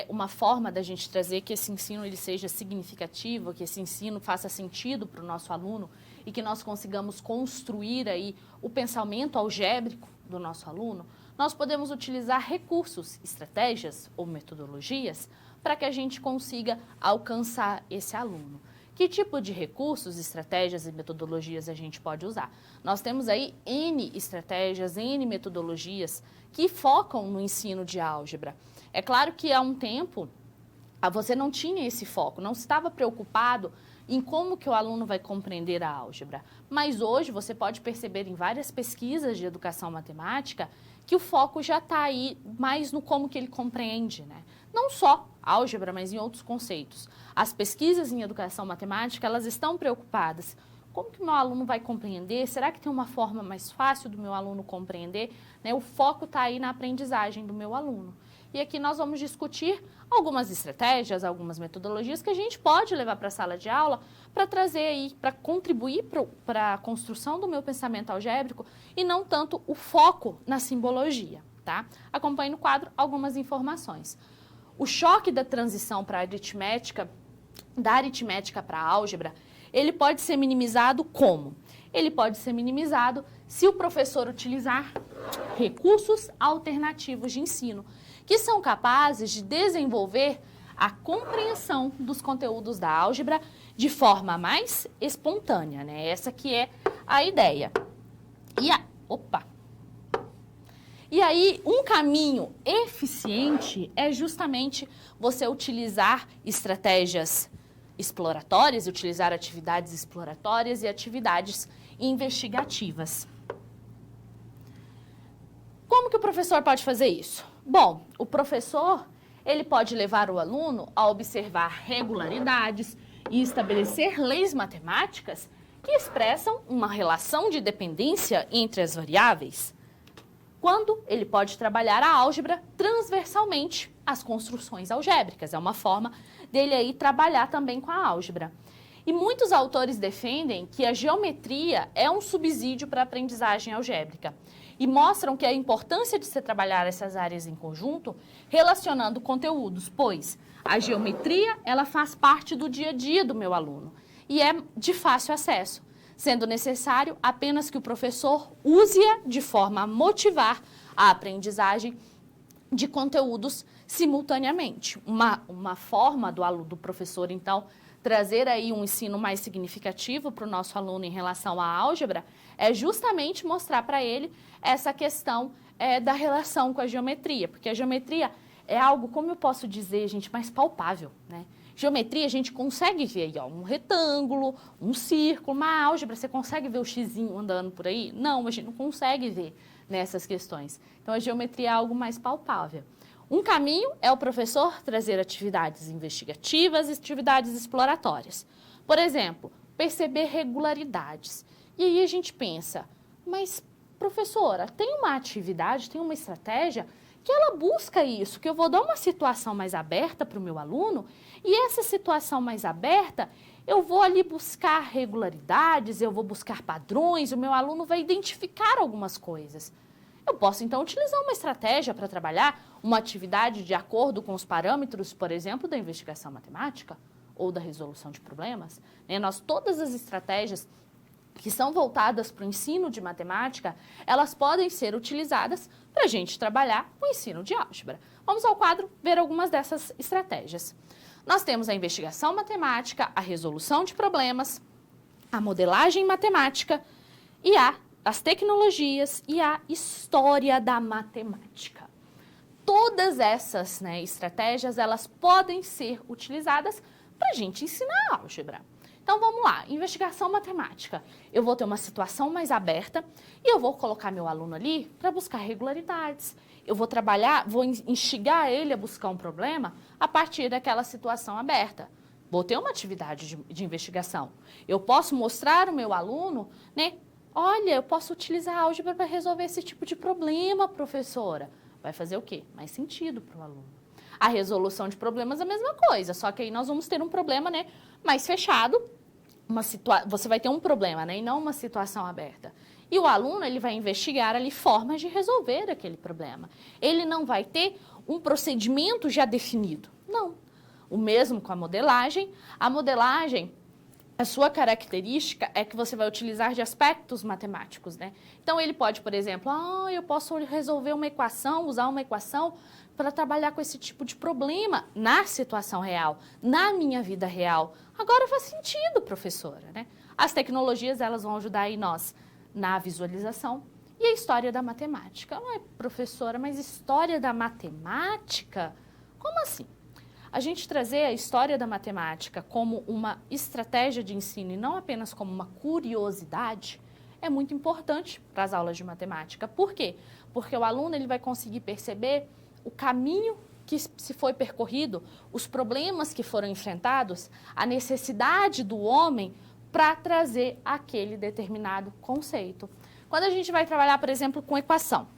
[SPEAKER 1] uma forma da gente trazer que esse ensino ele seja significativo, que esse ensino faça sentido para o nosso aluno e que nós consigamos construir aí o pensamento algébrico do nosso aluno, nós podemos utilizar recursos, estratégias ou metodologias para que a gente consiga alcançar esse aluno. Que tipo de recursos, estratégias e metodologias a gente pode usar? Nós temos aí N estratégias, N metodologias que focam no ensino de álgebra. É claro que há um tempo você não tinha esse foco, não estava preocupado em como que o aluno vai compreender a álgebra. Mas hoje você pode perceber em várias pesquisas de educação matemática que o foco já está aí mais no como que ele compreende, né? Não só álgebra, mas em outros conceitos. As pesquisas em educação matemática, elas estão preocupadas. Como que o meu aluno vai compreender? Será que tem uma forma mais fácil do meu aluno compreender? Né? O foco está aí na aprendizagem do meu aluno. E aqui nós vamos discutir algumas estratégias, algumas metodologias que a gente pode levar para a sala de aula para trazer aí, para contribuir para a construção do meu pensamento algébrico e não tanto o foco na simbologia, tá? Acompanhe no quadro algumas informações. O choque da transição para a aritmética, da aritmética para a álgebra, ele pode ser minimizado como? Ele pode ser minimizado se o professor utilizar recursos alternativos de ensino, que são capazes de desenvolver a compreensão dos conteúdos da álgebra de forma mais espontânea, né? Essa que é a ideia. E aí, um caminho eficiente é justamente você utilizar estratégias exploratórias, utilizar atividades exploratórias e atividades investigativas. Como que o professor pode fazer isso? Bom, o professor, ele pode levar o aluno a observar regularidades e estabelecer leis matemáticas que expressam uma relação de dependência entre as variáveis. Quando ele pode trabalhar a álgebra transversalmente às construções algébricas. É uma forma dele aí trabalhar também com a álgebra. E muitos autores defendem que a geometria é um subsídio para a aprendizagem algébrica e mostram que a importância de se trabalhar essas áreas em conjunto relacionando conteúdos, pois a geometria ela faz parte do dia a dia do meu aluno e é de fácil acesso, sendo necessário apenas que o professor use-a de forma a motivar a aprendizagem de conteúdos simultaneamente. Uma forma do professor, então, trazer aí um ensino mais significativo para o nosso aluno em relação à álgebra é justamente mostrar para ele essa questão da relação com a geometria, porque a geometria é algo, como eu posso dizer, gente, mais palpável, né? Geometria a gente consegue ver aí, ó, um retângulo, um círculo, uma álgebra, você consegue ver o xizinho andando por aí? Não, a gente não consegue ver nessas questões. Então, a geometria é algo mais palpável. Um caminho é o professor trazer atividades investigativas e atividades exploratórias. Por exemplo, perceber regularidades. E aí a gente pensa, mas professora, tem uma atividade, tem uma estratégia que ela busca isso, que eu vou dar uma situação mais aberta para o meu aluno e essa situação mais aberta eu vou ali buscar regularidades, eu vou buscar padrões, o meu aluno vai identificar algumas coisas. Eu posso, então, utilizar uma estratégia para trabalhar uma atividade de acordo com os parâmetros, por exemplo, da investigação matemática ou da resolução de problemas. Todas as estratégias que são voltadas para o ensino de matemática, elas podem ser utilizadas para a gente trabalhar o ensino de álgebra. Vamos ao quadro ver algumas dessas estratégias. Nós temos a investigação matemática, a resolução de problemas, a modelagem matemática e as tecnologias e a história da matemática. Todas essas estratégias, elas podem ser utilizadas para a gente ensinar álgebra. Então, vamos lá, investigação matemática. Eu vou ter uma situação mais aberta e eu vou colocar meu aluno ali para buscar regularidades. Eu vou trabalhar, vou instigar ele a buscar um problema a partir daquela situação aberta. Vou ter uma atividade de investigação. Eu posso mostrar ao meu aluno, olha, eu posso utilizar a álgebra para resolver esse tipo de problema, professora. Vai fazer o quê? Mais sentido para o aluno. A resolução de problemas é a mesma coisa, só que aí nós vamos ter um problema mais fechado você vai ter um problema, né, e não uma situação aberta. E o aluno, ele vai investigar ali formas de resolver aquele problema. Ele não vai ter um procedimento já definido. Não. O mesmo com a modelagem. A modelagem, a sua característica é que você vai utilizar de aspectos matemáticos, né? Então, ele pode, por exemplo, eu posso resolver uma equação, usar uma equação para trabalhar com esse tipo de problema na situação real, na minha vida real. Agora faz sentido, professora, né? As tecnologias, elas vão ajudar aí nós na visualização. E a história da matemática. Não é, professora, mas história da matemática? Como assim? A gente trazer a história da matemática como uma estratégia de ensino e não apenas como uma curiosidade é muito importante para as aulas de matemática. Por quê? Porque o aluno ele vai conseguir perceber o caminho que se foi percorrido, os problemas que foram enfrentados, a necessidade do homem para trazer aquele determinado conceito. Quando a gente vai trabalhar, por exemplo, com equação,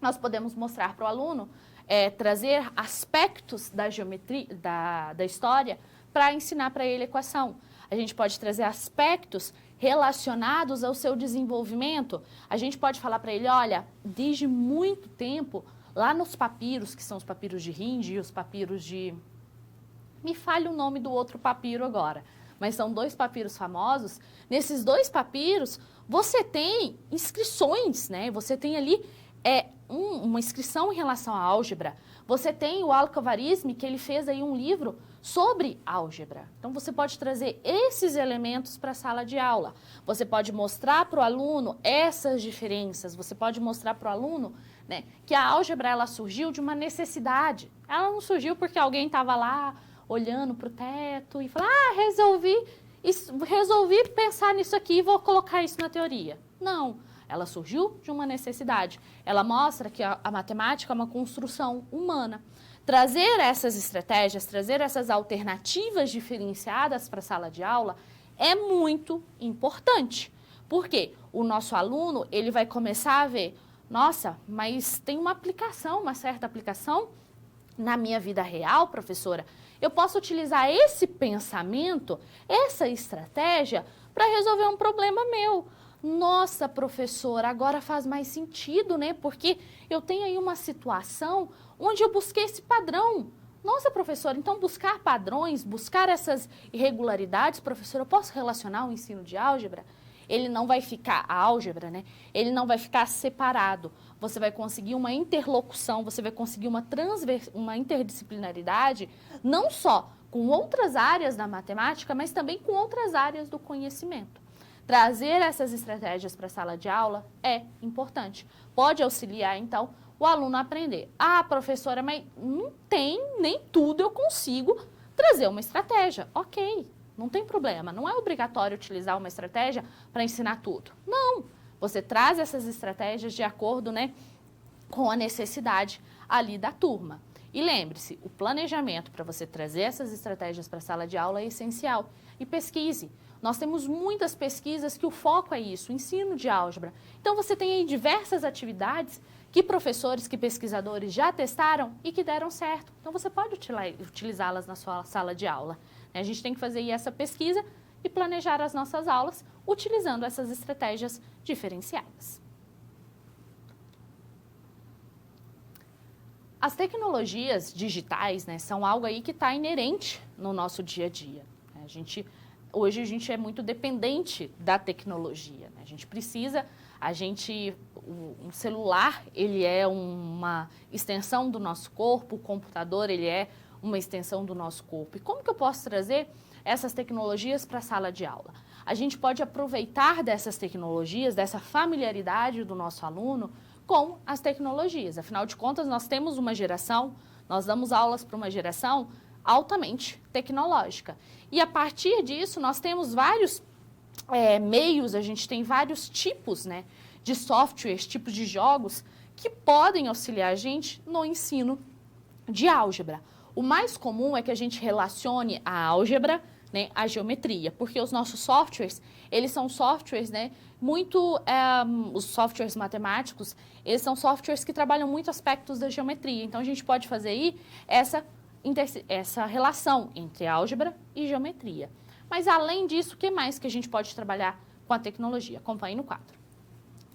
[SPEAKER 1] nós podemos mostrar para o aluno, trazer aspectos da geometria, da história, para ensinar para ele a equação. A gente pode trazer aspectos relacionados ao seu desenvolvimento. A gente pode falar para ele, olha, desde muito tempo, lá nos papiros, que são os papiros de Hind e os papiros de... Me falha o nome do outro papiro agora, mas são 2 papiros famosos. Nesses 2 papiros, você tem inscrições, né? Você tem ali uma inscrição em relação à álgebra. Você tem o Al-Khwarizmi, que ele fez aí um livro sobre álgebra. Então, você pode trazer esses elementos para a sala de aula. Você pode mostrar para o aluno essas diferenças. Você pode mostrar para o aluno, né, que a álgebra ela surgiu de uma necessidade. Ela não surgiu porque alguém estava lá olhando para o teto e falou, resolvi pensar nisso aqui e vou colocar isso na teoria. Não. Ela surgiu de uma necessidade. Ela mostra que a matemática é uma construção humana. Trazer essas estratégias, trazer essas alternativas diferenciadas para a sala de aula é muito importante. Por quê? O nosso aluno, ele vai começar a ver, nossa, mas tem uma aplicação, uma certa aplicação na minha vida real, professora. Eu posso utilizar esse pensamento, essa estratégia para resolver um problema meu. Nossa, professora, agora faz mais sentido, né? Porque eu tenho aí uma situação onde eu busquei esse padrão. Nossa, professora, então buscar padrões, buscar essas irregularidades, professora, eu posso relacionar o ensino de álgebra? Ele não vai ficar, a álgebra, né? Ele não vai ficar separado. Você vai conseguir uma interlocução, você vai conseguir uma interdisciplinaridade, não só com outras áreas da matemática, mas também com outras áreas do conhecimento. Trazer essas estratégias para a sala de aula é importante. Pode auxiliar, então, o aluno a aprender. Ah, professora, mas não tem, nem tudo eu consigo trazer uma estratégia. Ok, não tem problema. Não é obrigatório utilizar uma estratégia para ensinar tudo. Não, você traz essas estratégias de acordo, né, com a necessidade ali da turma. E lembre-se, o planejamento para você trazer essas estratégias para a sala de aula é essencial. E pesquise. Nós temos muitas pesquisas que o foco é isso, o ensino de álgebra. Então, você tem aí diversas atividades que professores, que pesquisadores já testaram e que deram certo. Então, você pode utilizá-las na sua sala de aula. A gente tem que fazer aí essa pesquisa e planejar as nossas aulas utilizando essas estratégias diferenciadas. As tecnologias digitais, né, são algo aí que está inerente no nosso dia a dia. Hoje a gente é muito dependente da tecnologia, né? A gente precisa, um celular, ele é uma extensão do nosso corpo, o computador, ele é uma extensão do nosso corpo. E como que eu posso trazer essas tecnologias para a sala de aula? A gente pode aproveitar dessas tecnologias, dessa familiaridade do nosso aluno com as tecnologias. Afinal de contas, nós temos uma geração, nós damos aulas para uma geração altamente tecnológica. E a partir disso, nós temos vários meios, a gente tem vários tipos, né, de softwares, tipos de jogos que podem auxiliar a gente no ensino de álgebra. O mais comum é que a gente relacione a álgebra, né, à geometria, porque os nossos softwares, eles são softwares, né, os softwares matemáticos, eles são softwares que trabalham muito aspectos da geometria. Então, a gente pode fazer aí essa relação entre álgebra e geometria. Mas, além disso, o que mais que a gente pode trabalhar com a tecnologia? Acompanhe no quadro.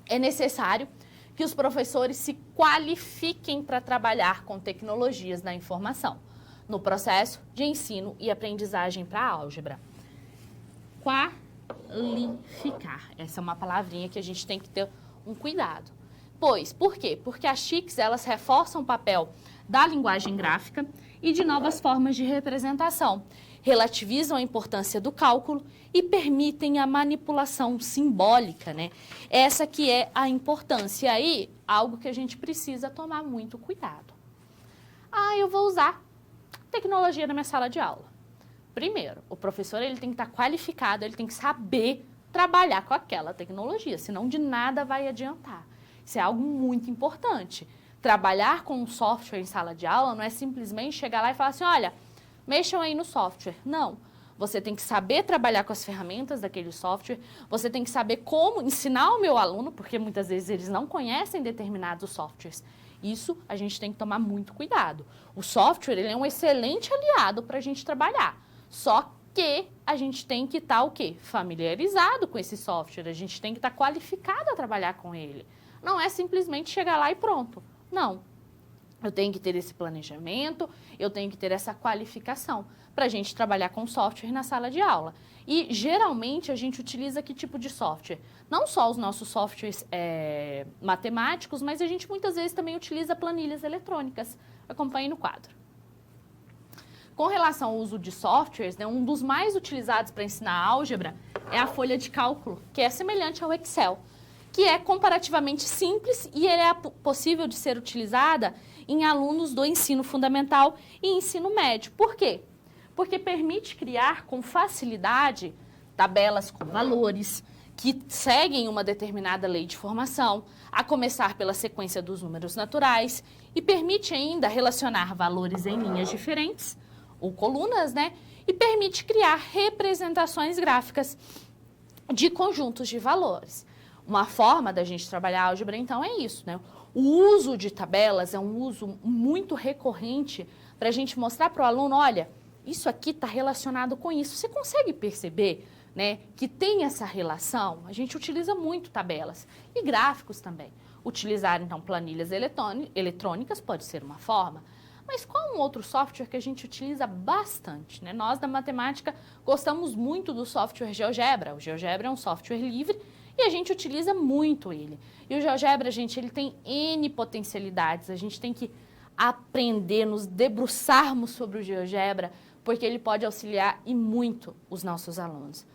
[SPEAKER 1] É necessário que os professores se qualifiquem para trabalhar com tecnologias da informação no processo de ensino e aprendizagem para a álgebra. Qualificar. Essa é uma palavrinha que a gente tem que ter um cuidado. Por quê? Porque as TICs, elas reforçam o papel da linguagem gráfica e de novas formas de representação, relativizam a importância do cálculo e permitem a manipulação simbólica, né? Essa que é a importância. E aí, algo que a gente precisa tomar muito cuidado. Eu vou usar tecnologia na minha sala de aula. Primeiro, o professor ele tem que estar qualificado, ele tem que saber trabalhar com aquela tecnologia, senão de nada vai adiantar. Isso é algo muito importante. Trabalhar com um software em sala de aula não é simplesmente chegar lá e falar assim, olha, mexam aí no software. Não. Você tem que saber trabalhar com as ferramentas daquele software, você tem que saber como ensinar o meu aluno, porque muitas vezes eles não conhecem determinados softwares. Isso a gente tem que tomar muito cuidado. O software ele é um excelente aliado para a gente trabalhar. Só que a gente tem que estar o quê? Familiarizado com esse software, a gente tem que estar qualificado a trabalhar com ele. Não é simplesmente chegar lá e pronto. Não. Eu tenho que ter esse planejamento, eu tenho que ter essa qualificação para a gente trabalhar com software na sala de aula. E, geralmente, a gente utiliza que tipo de software? Não só os nossos softwares matemáticos, mas a gente muitas vezes também utiliza planilhas eletrônicas. Acompanhe no quadro. Com relação ao uso de softwares, né, um dos mais utilizados para ensinar álgebra é a folha de cálculo, que é semelhante ao Excel, que é comparativamente simples e ele é possível de ser utilizada em alunos do ensino fundamental e ensino médio. Por quê? Porque permite criar com facilidade tabelas com valores que seguem uma determinada lei de formação, a começar pela sequência dos números naturais, e permite ainda relacionar valores em linhas diferentes, ou colunas, né? E permite criar representações gráficas de conjuntos de valores. Uma forma da gente trabalhar a álgebra, então, é isso, né? O uso de tabelas é um uso muito recorrente para a gente mostrar para o aluno, olha, isso aqui está relacionado com isso. Você consegue perceber, né, que tem essa relação? A gente utiliza muito tabelas e gráficos também. Utilizar, então, planilhas eletrônicas pode ser uma forma. Mas qual um outro software que a gente utiliza bastante, né? Nós, da matemática, gostamos muito do software GeoGebra. O GeoGebra é um software livre e a gente utiliza muito ele. E o GeoGebra, gente, ele tem N potencialidades. A gente tem que aprender, nos debruçarmos sobre o GeoGebra, porque ele pode auxiliar e muito os nossos alunos.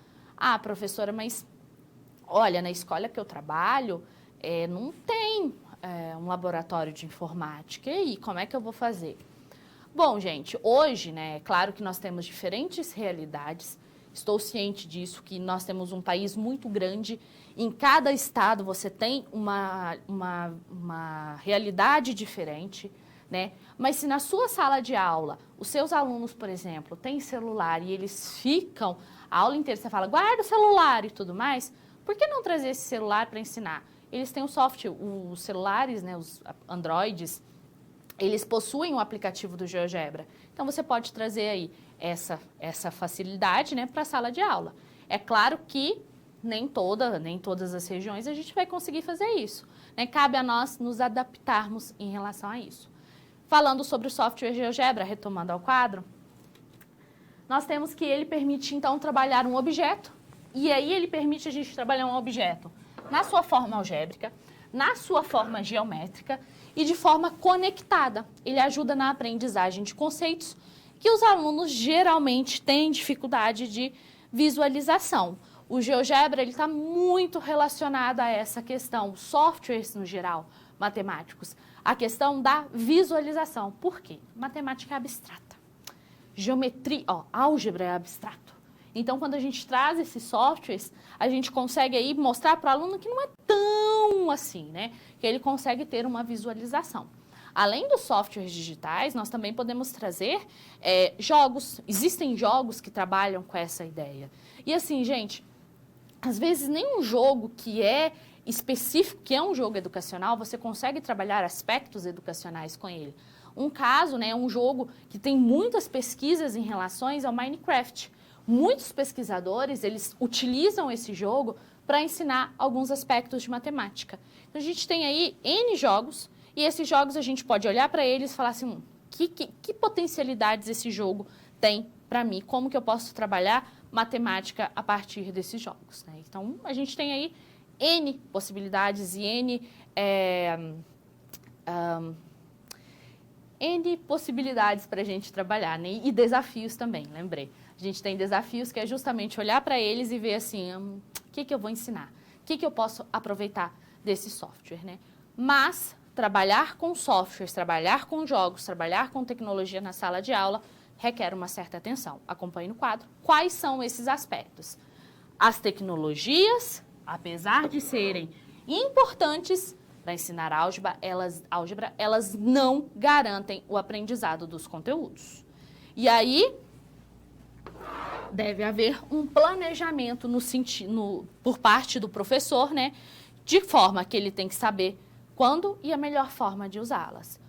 [SPEAKER 1] Professora, mas olha, na escola que eu trabalho, não tem um laboratório de informática. E aí, como é que eu vou fazer? Bom, gente, hoje, né, é claro que nós temos diferentes realidades. Estou ciente disso, que nós temos um país muito grande. Em cada estado você tem uma realidade diferente, né? Mas se na sua sala de aula, os seus alunos, por exemplo, têm celular e eles ficam a aula inteira, você fala, guarda o celular e tudo mais, por que não trazer esse celular para ensinar? Eles têm o software, os celulares, né, os Androids, eles possuem o aplicativo do GeoGebra. Então, você pode trazer aí essa facilidade, né, para a sala de aula. É claro que nem todas as regiões a gente vai conseguir fazer isso, né? Cabe a nós nos adaptarmos em relação a isso. Falando sobre o software GeoGebra, retomando ao quadro, nós temos que ele permite, então, trabalhar um objeto, e aí ele permite a gente trabalhar um objeto na sua forma algébrica, na sua forma geométrica e de forma conectada. Ele ajuda na aprendizagem de conceitos que os alunos geralmente têm dificuldade de visualização. O GeoGebra está muito relacionado a essa questão, softwares no geral, matemáticos, a questão da visualização. Por quê? Matemática é abstrata. Geometria, álgebra é abstrato. Então, quando a gente traz esses softwares, a gente consegue aí mostrar para o aluno que não é tão assim, né? Que ele consegue ter uma visualização. Além dos softwares digitais, nós também podemos trazer jogos. Existem jogos que trabalham com essa ideia. E assim, gente, às vezes nem um jogo que é específico, que é um jogo educacional, você consegue trabalhar aspectos educacionais com ele. Um caso, né, um jogo que tem muitas pesquisas em relação ao Minecraft. muitos pesquisadores, eles utilizam esse jogo para ensinar alguns aspectos de matemática. Então, a gente tem aí N jogos, e esses jogos a gente pode olhar para eles e falar assim, que potencialidades esse jogo tem para mim? Como que eu posso trabalhar matemática a partir desses jogos, né? Então, a gente tem aí N possibilidades e N possibilidades para a gente trabalhar, né? E desafios também, lembrei. A gente tem desafios que é justamente olhar para eles e ver assim, o que eu vou ensinar? O que eu posso aproveitar desse software, né? Mas trabalhar com softwares, trabalhar com jogos, trabalhar com tecnologia na sala de aula requer uma certa atenção. Acompanhe no quadro. Quais são esses aspectos? As tecnologias, apesar de serem importantes para ensinar álgebra, elas não garantem o aprendizado dos conteúdos. E aí, deve haver um planejamento por parte do professor, né? De forma que ele tem que saber quando e a melhor forma de usá-las.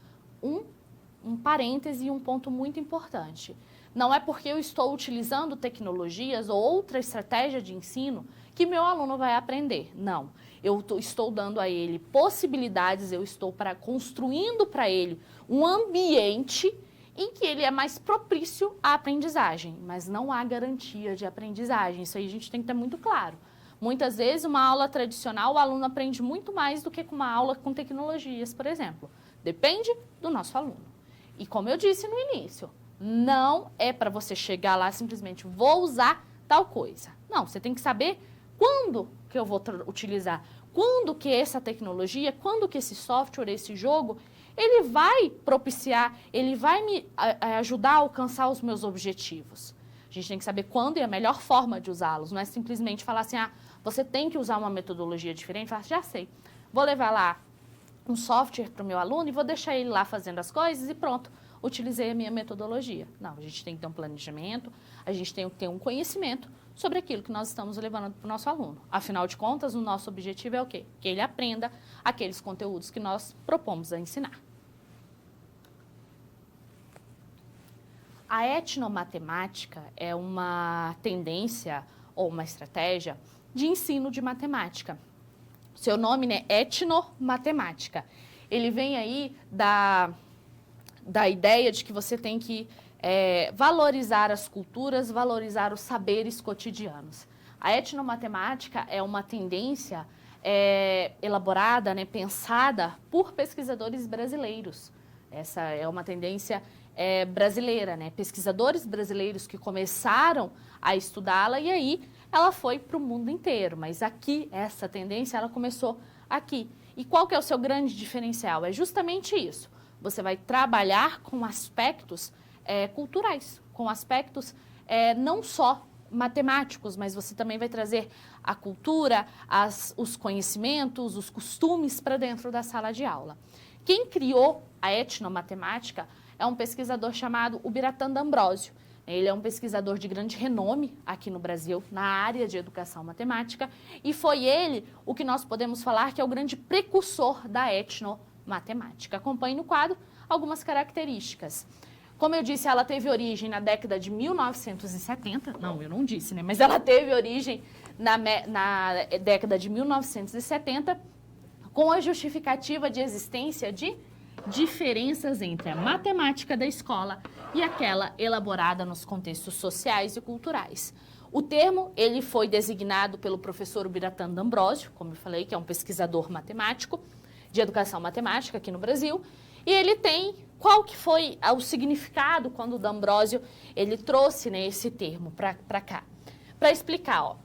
[SPEAKER 1] Um parêntese e um ponto muito importante. Não é porque eu estou utilizando tecnologias ou outra estratégia de ensino que meu aluno vai aprender. Não. Eu estou dando a ele possibilidades, eu estou construindo para ele um ambiente em que ele é mais propício à aprendizagem, mas não há garantia de aprendizagem. Isso aí a gente tem que ter muito claro. Muitas vezes, uma aula tradicional, o aluno aprende muito mais do que com uma aula com tecnologias, por exemplo. Depende do nosso aluno. E como eu disse no início, não é para você chegar lá simplesmente, vou usar tal coisa. Não, você tem que saber quando que eu vou utilizar, quando que essa tecnologia, quando que esse software, esse jogo, ele vai propiciar, ele vai me ajudar a alcançar os meus objetivos. A gente tem que saber quando e a melhor forma de usá-los. Não é simplesmente falar assim, você tem que usar uma metodologia diferente. Falar, já sei, vou levar lá um software para o meu aluno e vou deixar ele lá fazendo as coisas e pronto, utilizei a minha metodologia. Não, a gente tem que ter um planejamento, a gente tem que ter um conhecimento sobre aquilo que nós estamos levando para o nosso aluno. Afinal de contas, o nosso objetivo é o quê? Que ele aprenda aqueles conteúdos que nós propomos a ensinar. A etnomatemática é uma tendência ou uma estratégia de ensino de matemática. Seu nome, né? Etnomatemática. Ele vem aí da ideia de que você tem que valorizar as culturas, valorizar os saberes cotidianos. A etnomatemática é uma tendência elaborada, né, pensada por pesquisadores brasileiros. Essa é uma tendência brasileira, né? Pesquisadores brasileiros que começaram a estudá-la e aí ela foi para o mundo inteiro. Mas aqui, essa tendência, ela começou aqui. E qual que é o seu grande diferencial? É justamente isso. Você vai trabalhar com aspectos culturais, com aspectos não só matemáticos, mas você também vai trazer a cultura, os conhecimentos, os costumes para dentro da sala de aula. Quem criou a etnomatemática é um pesquisador chamado Ubiratã D'Ambrosio. Ele é um pesquisador de grande renome aqui no Brasil, na área de educação matemática, e foi ele o que nós podemos falar que é o grande precursor da etnomatemática. Acompanhe no quadro algumas características. Como eu disse, ela teve origem na década de 1970. Não, eu não disse, né? Mas ela teve origem na década de 1970, com a justificativa de existência de diferenças entre a matemática da escola e aquela elaborada nos contextos sociais e culturais. O termo, ele foi designado pelo professor Ubiratã D'Ambrosio, como eu falei, que é um pesquisador matemático, de educação matemática aqui no Brasil, e ele tem, qual que foi o significado quando o D'Ambrosio, ele trouxe, né, esse termo para cá? Para explicar,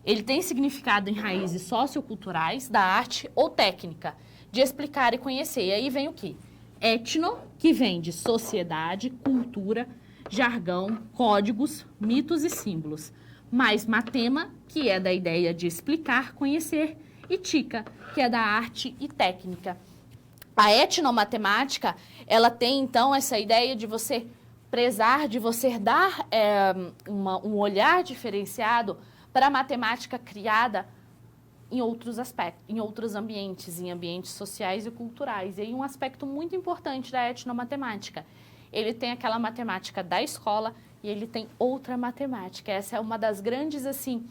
[SPEAKER 1] ele tem significado em raízes socioculturais, da arte ou técnica, de explicar e conhecer. E aí vem o quê? Etno, que vem de sociedade, cultura, jargão, códigos, mitos e símbolos. Mais matema, que é da ideia de explicar, conhecer, e tica, que é da arte e técnica. A etnomatemática, ela tem, então, essa ideia de você prezar, de você dar um olhar diferenciado para a matemática criada em outros aspectos, em outros ambientes, em ambientes sociais e culturais. E aí um aspecto muito importante da etnomatemática. Ele tem aquela matemática da escola, e ele tem outra matemática. Essa é uma das grandes, assim,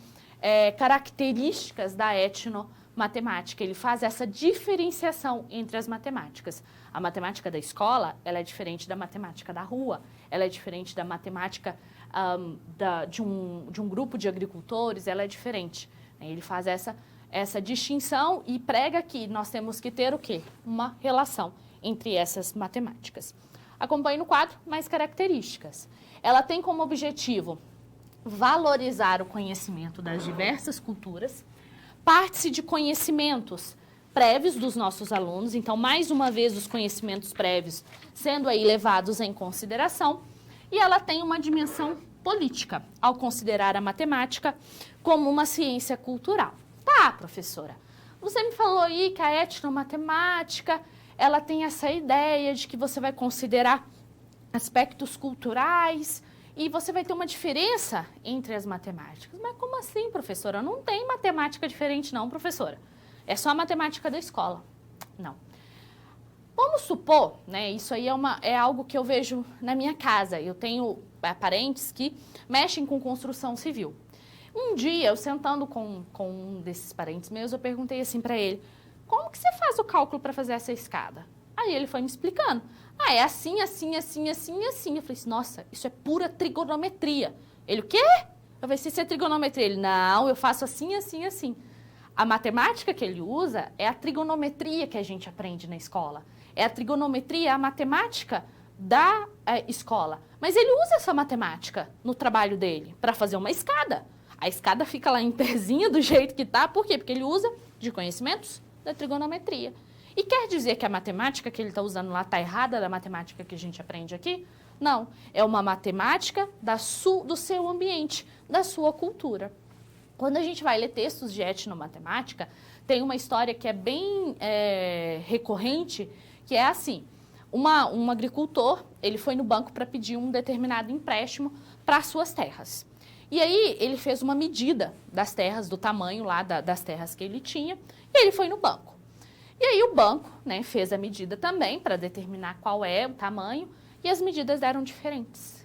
[SPEAKER 1] características da etnomatemática. Ele faz essa diferenciação entre as matemáticas. A matemática da escola, ela é diferente da matemática da rua, ela é diferente da matemática de um grupo de agricultores, ela é diferente. Ele faz essa distinção e prega que nós temos que ter o quê? Uma relação entre essas matemáticas. Acompanhe no quadro mais características. Ela tem como objetivo valorizar o conhecimento das diversas culturas, parte-se de conhecimentos prévios dos nossos alunos, então, mais uma vez, os conhecimentos prévios sendo aí levados em consideração, e ela tem uma dimensão política, ao considerar a matemática como uma ciência cultural. Tá, professora, você me falou aí que a etnomatemática, ela tem essa ideia de que você vai considerar aspectos culturais e você vai ter uma diferença entre as matemáticas. Mas como assim, professora? Não tem matemática diferente não, professora. É só a matemática da escola. Não. Vamos supor, né, isso aí é algo que eu vejo na minha casa. Eu tenho parentes que mexem com construção civil. Um dia, eu sentando com um desses parentes meus, eu perguntei assim para ele, como que você faz o cálculo para fazer essa escada? Aí ele foi me explicando. Ah, é assim, assim, assim, assim, assim. Eu falei assim, nossa, isso é pura trigonometria. Ele, o quê? Eu falei, se isso é trigonometria. Ele, não, eu faço assim, assim, assim. A matemática que ele usa é a trigonometria que a gente aprende na escola. É a trigonometria, a matemática da escola. Mas ele usa essa matemática no trabalho dele para fazer uma escada. A escada fica lá em pezinha do jeito que tá. Por quê? Porque ele usa de conhecimentos da trigonometria. E quer dizer que a matemática que ele está usando lá está errada da matemática que a gente aprende aqui? Não. É uma matemática do seu ambiente, da sua cultura. Quando a gente vai ler textos de etnomatemática, tem uma história que é bem recorrente, que é assim, um agricultor, ele foi no banco para pedir um determinado empréstimo para as suas terras. E aí ele fez uma medida das terras, do tamanho lá das terras que ele tinha, e ele foi no banco. E aí o banco, né, fez a medida também para determinar qual é o tamanho, e as medidas eram diferentes.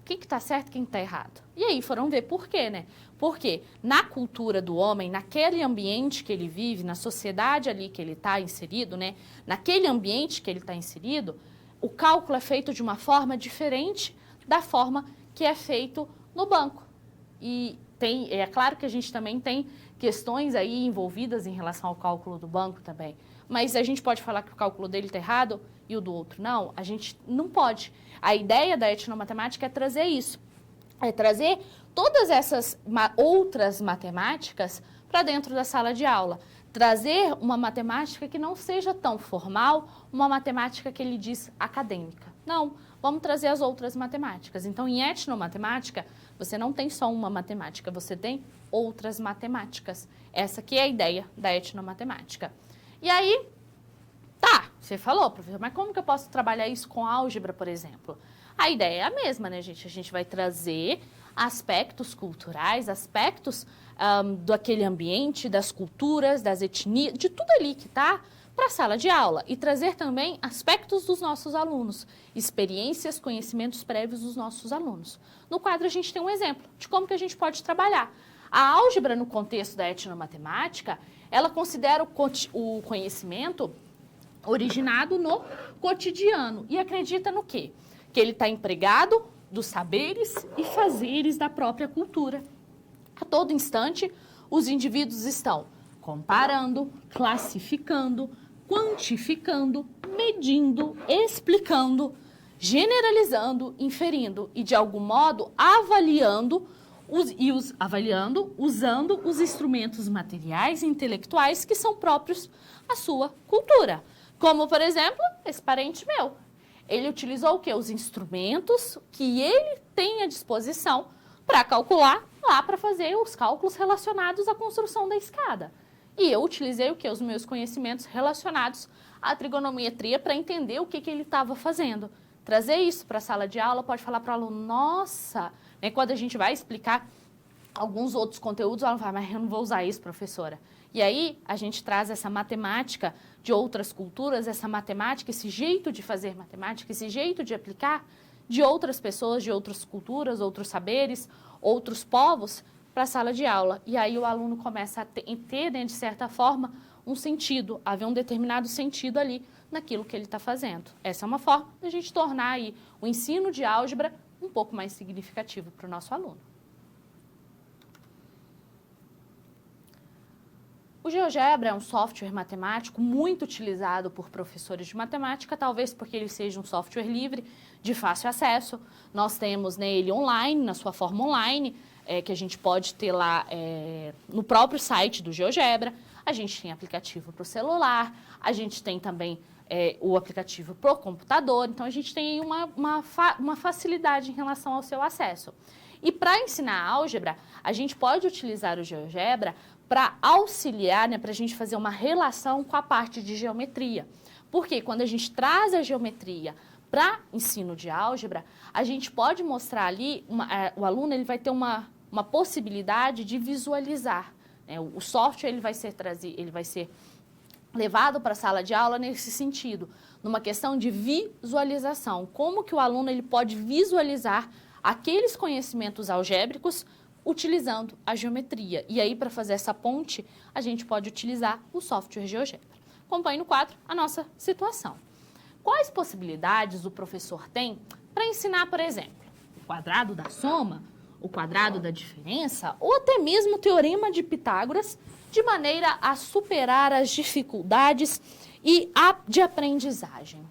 [SPEAKER 1] Quem que está certo, quem está errado? E aí foram ver por quê, né? Porque na cultura do homem, naquele ambiente que ele vive, na sociedade ali que ele está inserido, né? Naquele ambiente que ele está inserido, o cálculo é feito de uma forma diferente da forma que é feito no banco. E é claro que a gente também tem questões aí envolvidas em relação ao cálculo do banco também. Mas a gente pode falar que o cálculo dele está errado e o do outro não? A gente não pode. A ideia da etnomatemática é trazer isso. É trazer todas essas outras matemáticas para dentro da sala de aula. Trazer uma matemática que não seja tão formal, uma matemática que ele diz acadêmica. Não, vamos trazer as outras matemáticas. Então, em etnomatemática, você não tem só uma matemática, você tem outras matemáticas. Essa aqui é a ideia da etnomatemática. E aí, tá, você falou, professor, mas como que eu posso trabalhar isso com álgebra, por exemplo? A ideia é a mesma, né, gente? A gente vai trazer aspectos culturais, aspectos daquele ambiente, das culturas, das etnias, de tudo ali que está para a sala de aula e trazer também aspectos dos nossos alunos, experiências, conhecimentos prévios dos nossos alunos. No quadro a gente tem um exemplo de como que a gente pode trabalhar. A álgebra, no contexto da etnomatemática, ela considera o conhecimento originado no cotidiano e acredita no quê? Que ele está empregado dos saberes e fazeres da própria cultura. A todo instante, os indivíduos estão comparando, classificando, quantificando, medindo, explicando, generalizando, inferindo e, de algum modo, avaliando usando os instrumentos materiais e intelectuais que são próprios à sua cultura. Como, por exemplo, esse parente meu. Ele utilizou o quê? Os instrumentos que ele tem à disposição para calcular lá, para fazer os cálculos relacionados à construção da escada. E eu utilizei o quê? Os meus conhecimentos relacionados à trigonometria para entender o que ele estava fazendo. Trazer isso para a sala de aula, pode falar para o aluno, nossa, né, quando a gente vai explicar alguns outros conteúdos, ela fala, mas eu não vou usar isso, professora. E aí, a gente traz essa matemática de outras culturas, essa matemática, esse jeito de fazer matemática, esse jeito de aplicar, de outras pessoas, de outras culturas, outros saberes, outros povos para a sala de aula. E aí o aluno começa a ter, né, de certa forma, um sentido, haver um determinado sentido ali naquilo que ele está fazendo. Essa é uma forma de a gente tornar aí o ensino de álgebra um pouco mais significativo para o nosso aluno. O GeoGebra é um software matemático muito utilizado por professores de matemática, talvez porque ele seja um software livre, de fácil acesso. Nós temos, né, ele online, na sua forma online, que a gente pode ter lá no próprio site do GeoGebra. A gente tem aplicativo para o celular, a gente tem também o aplicativo para o computador, então a gente tem uma facilidade em relação ao seu acesso. E para ensinar álgebra, a gente pode utilizar o GeoGebra para auxiliar, né, para a gente fazer uma relação com a parte de geometria. Porque quando a gente traz a geometria para ensino de álgebra, a gente pode mostrar ali, o aluno ele vai ter uma possibilidade de visualizar. Né? O software ele vai ser levado para a sala de aula nesse sentido, numa questão de visualização. Como que o aluno ele pode visualizar aqueles conhecimentos algébricos utilizando a geometria. E aí, para fazer essa ponte, a gente pode utilizar o software GeoGebra. Acompanhe no quadro a nossa situação. Quais possibilidades o professor tem para ensinar, por exemplo, o quadrado da soma, o quadrado da diferença, ou até mesmo o teorema de Pitágoras, de maneira a superar as dificuldades de aprendizagem?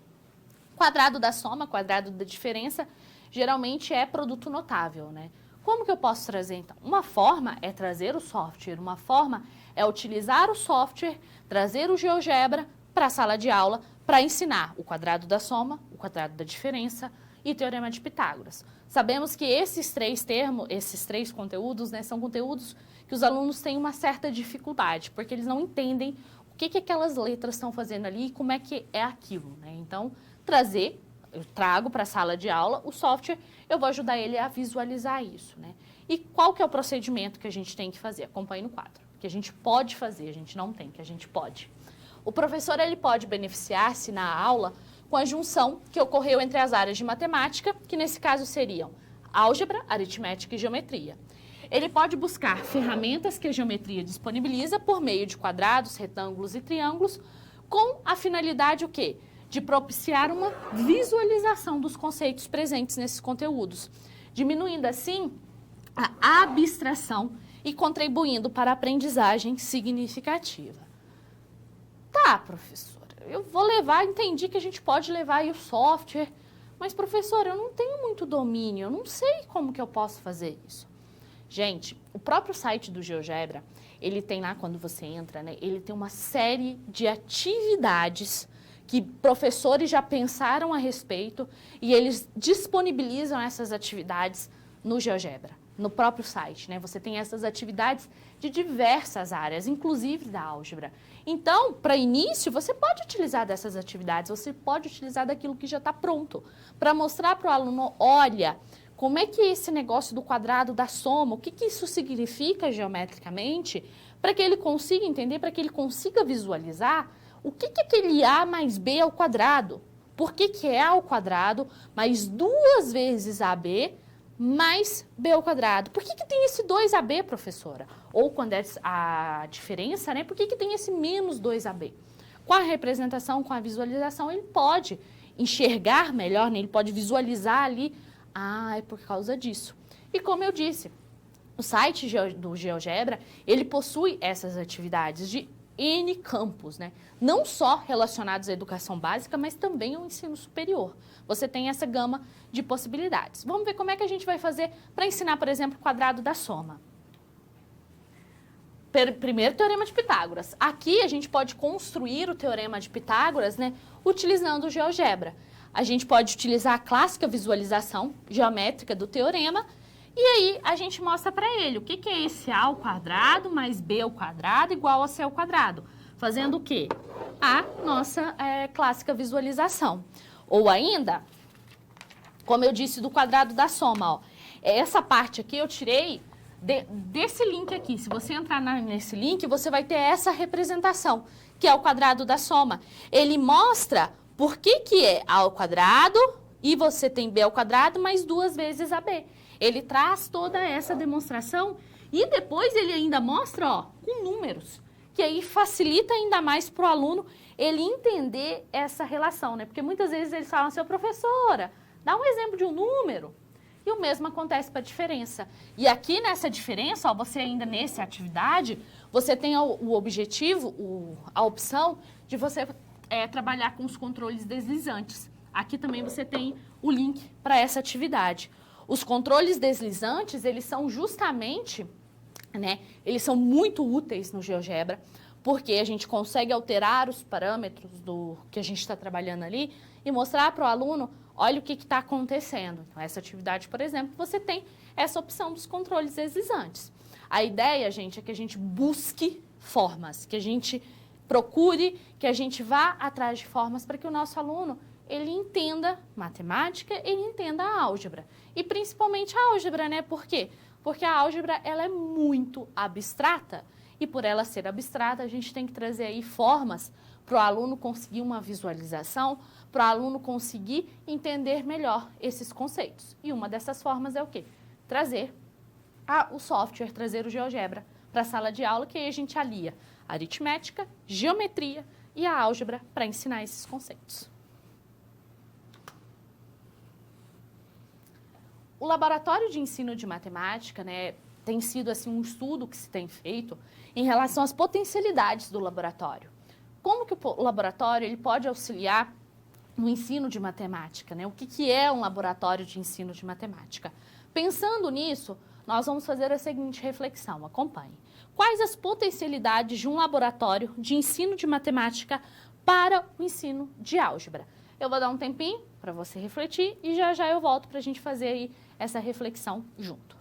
[SPEAKER 1] Quadrado da soma, quadrado da diferença, geralmente é produto notável, né? Como que eu posso trazer, então? Uma forma é trazer o software, uma forma é utilizar o software, trazer o GeoGebra para a sala de aula para ensinar o quadrado da soma, o quadrado da diferença e o teorema de Pitágoras. Sabemos que esses três conteúdos, né, são conteúdos que os alunos têm uma certa dificuldade, porque eles não entendem o que aquelas letras estão fazendo ali e como é que é aquilo, né? Então, eu trago para a sala de aula o software, eu vou ajudar ele a visualizar isso, né? E qual que é o procedimento que a gente tem que fazer? Acompanhe no quadro. Que a gente pode fazer, a gente não tem, que a gente pode. O professor ele pode beneficiar-se na aula com a junção que ocorreu entre as áreas de matemática, que nesse caso seriam álgebra, aritmética e geometria. Ele pode buscar ferramentas que a geometria disponibiliza por meio de quadrados, retângulos e triângulos, com a finalidade o quê? De propiciar uma visualização dos conceitos presentes nesses conteúdos, diminuindo assim a abstração e contribuindo para a aprendizagem significativa. Tá, professora, eu vou entendi que a gente pode levar aí o software, mas, professora, eu não tenho muito domínio, eu não sei como que eu posso fazer isso. Gente, o próprio site do GeoGebra, ele tem lá, quando você entra, né, ele tem uma série de atividades que professores já pensaram a respeito e eles disponibilizam essas atividades no GeoGebra, no próprio site, né? Você tem essas atividades de diversas áreas, inclusive da álgebra. Então, para início, você pode utilizar dessas atividades, você pode utilizar daquilo que já está pronto, para mostrar para o aluno, olha, como é que é esse negócio do quadrado da soma, o que isso significa geometricamente, para que ele consiga entender, para que ele consiga visualizar o que é aquele A mais B ao quadrado? Por que é A ao quadrado mais 2 vezes AB mais B ao quadrado? Por que tem esse 2AB, professora? Ou quando é a diferença, né? Por que tem esse menos 2AB? Com a representação, com a visualização, ele pode enxergar melhor, né? Ele pode visualizar ali, é por causa disso. E como eu disse, o site do GeoGebra, ele possui essas atividades de N campos, né? Não só relacionados à educação básica, mas também ao ensino superior. Você tem essa gama de possibilidades. Vamos ver como é que a gente vai fazer para ensinar, por exemplo, o quadrado da soma. Primeiro, teorema de Pitágoras. Aqui a gente pode construir o teorema de Pitágoras, né, utilizando o GeoGebra. A gente pode utilizar a clássica visualização geométrica do teorema e aí a gente mostra para ele o que é esse A ao quadrado mais B ao quadrado igual a C ao quadrado. Fazendo o quê? A nossa clássica visualização. Ou ainda, como eu disse, do quadrado da soma. Ó. Essa parte aqui eu tirei desse link aqui. Se você entrar nesse link, você vai ter essa representação, que é o quadrado da soma. Ele mostra por que é A ao quadrado e você tem b ao quadrado mais 2 vezes ab. Ele traz toda essa demonstração e depois ele ainda mostra, ó, com números, que aí facilita ainda mais para o aluno ele entender essa relação, né? Porque muitas vezes eles falam assim, professora, dá um exemplo de um número. E o mesmo acontece para a diferença. E aqui nessa diferença, ó, você ainda nessa atividade, você tem o objetivo, a opção de você trabalhar com os controles deslizantes. Aqui também você tem o link para essa atividade. Os controles deslizantes, eles são justamente, né, eles são muito úteis no GeoGebra, porque a gente consegue alterar os parâmetros do que a gente está trabalhando ali e mostrar para o aluno, olha o que está acontecendo. Então, essa atividade, por exemplo, você tem essa opção dos controles deslizantes. A ideia, gente, é que a gente busque formas, que a gente procure, que a gente vá atrás de formas para que o nosso aluno ele entenda matemática, ele entenda a álgebra. E principalmente a álgebra, né? Por quê? Porque a álgebra ela é muito abstrata e por ela ser abstrata, a gente tem que trazer aí formas para o aluno conseguir uma visualização, para o aluno conseguir entender melhor esses conceitos. E uma dessas formas é o quê? Trazer o software, trazer o GeoGebra para a sala de aula, que aí a gente alia a aritmética, geometria e a álgebra para ensinar esses conceitos. O laboratório de ensino de matemática, né, tem sido assim, um estudo que se tem feito em relação às potencialidades do laboratório. Como que o laboratório ele pode auxiliar no ensino de matemática, né? O que é um laboratório de ensino de matemática? Pensando nisso, nós vamos fazer a seguinte reflexão, acompanhe. Quais as potencialidades de um laboratório de ensino de matemática para o ensino de álgebra? Eu vou dar um tempinho para você refletir e já já eu volto para a gente fazer aí essa reflexão junto.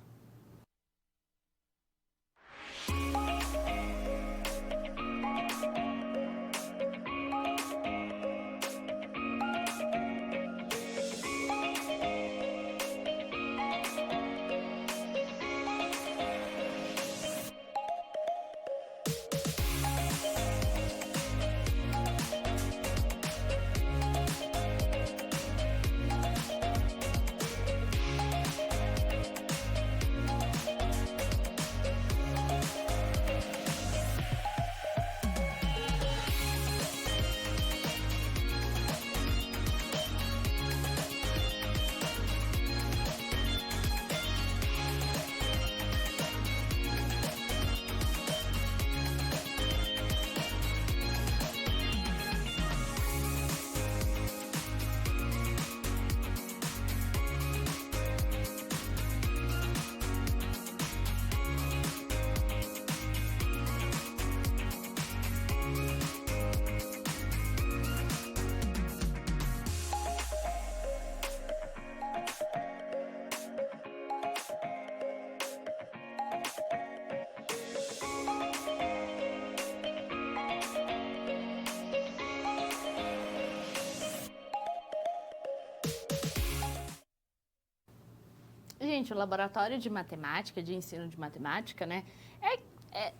[SPEAKER 1] Gente, o laboratório de matemática, de ensino de matemática, né,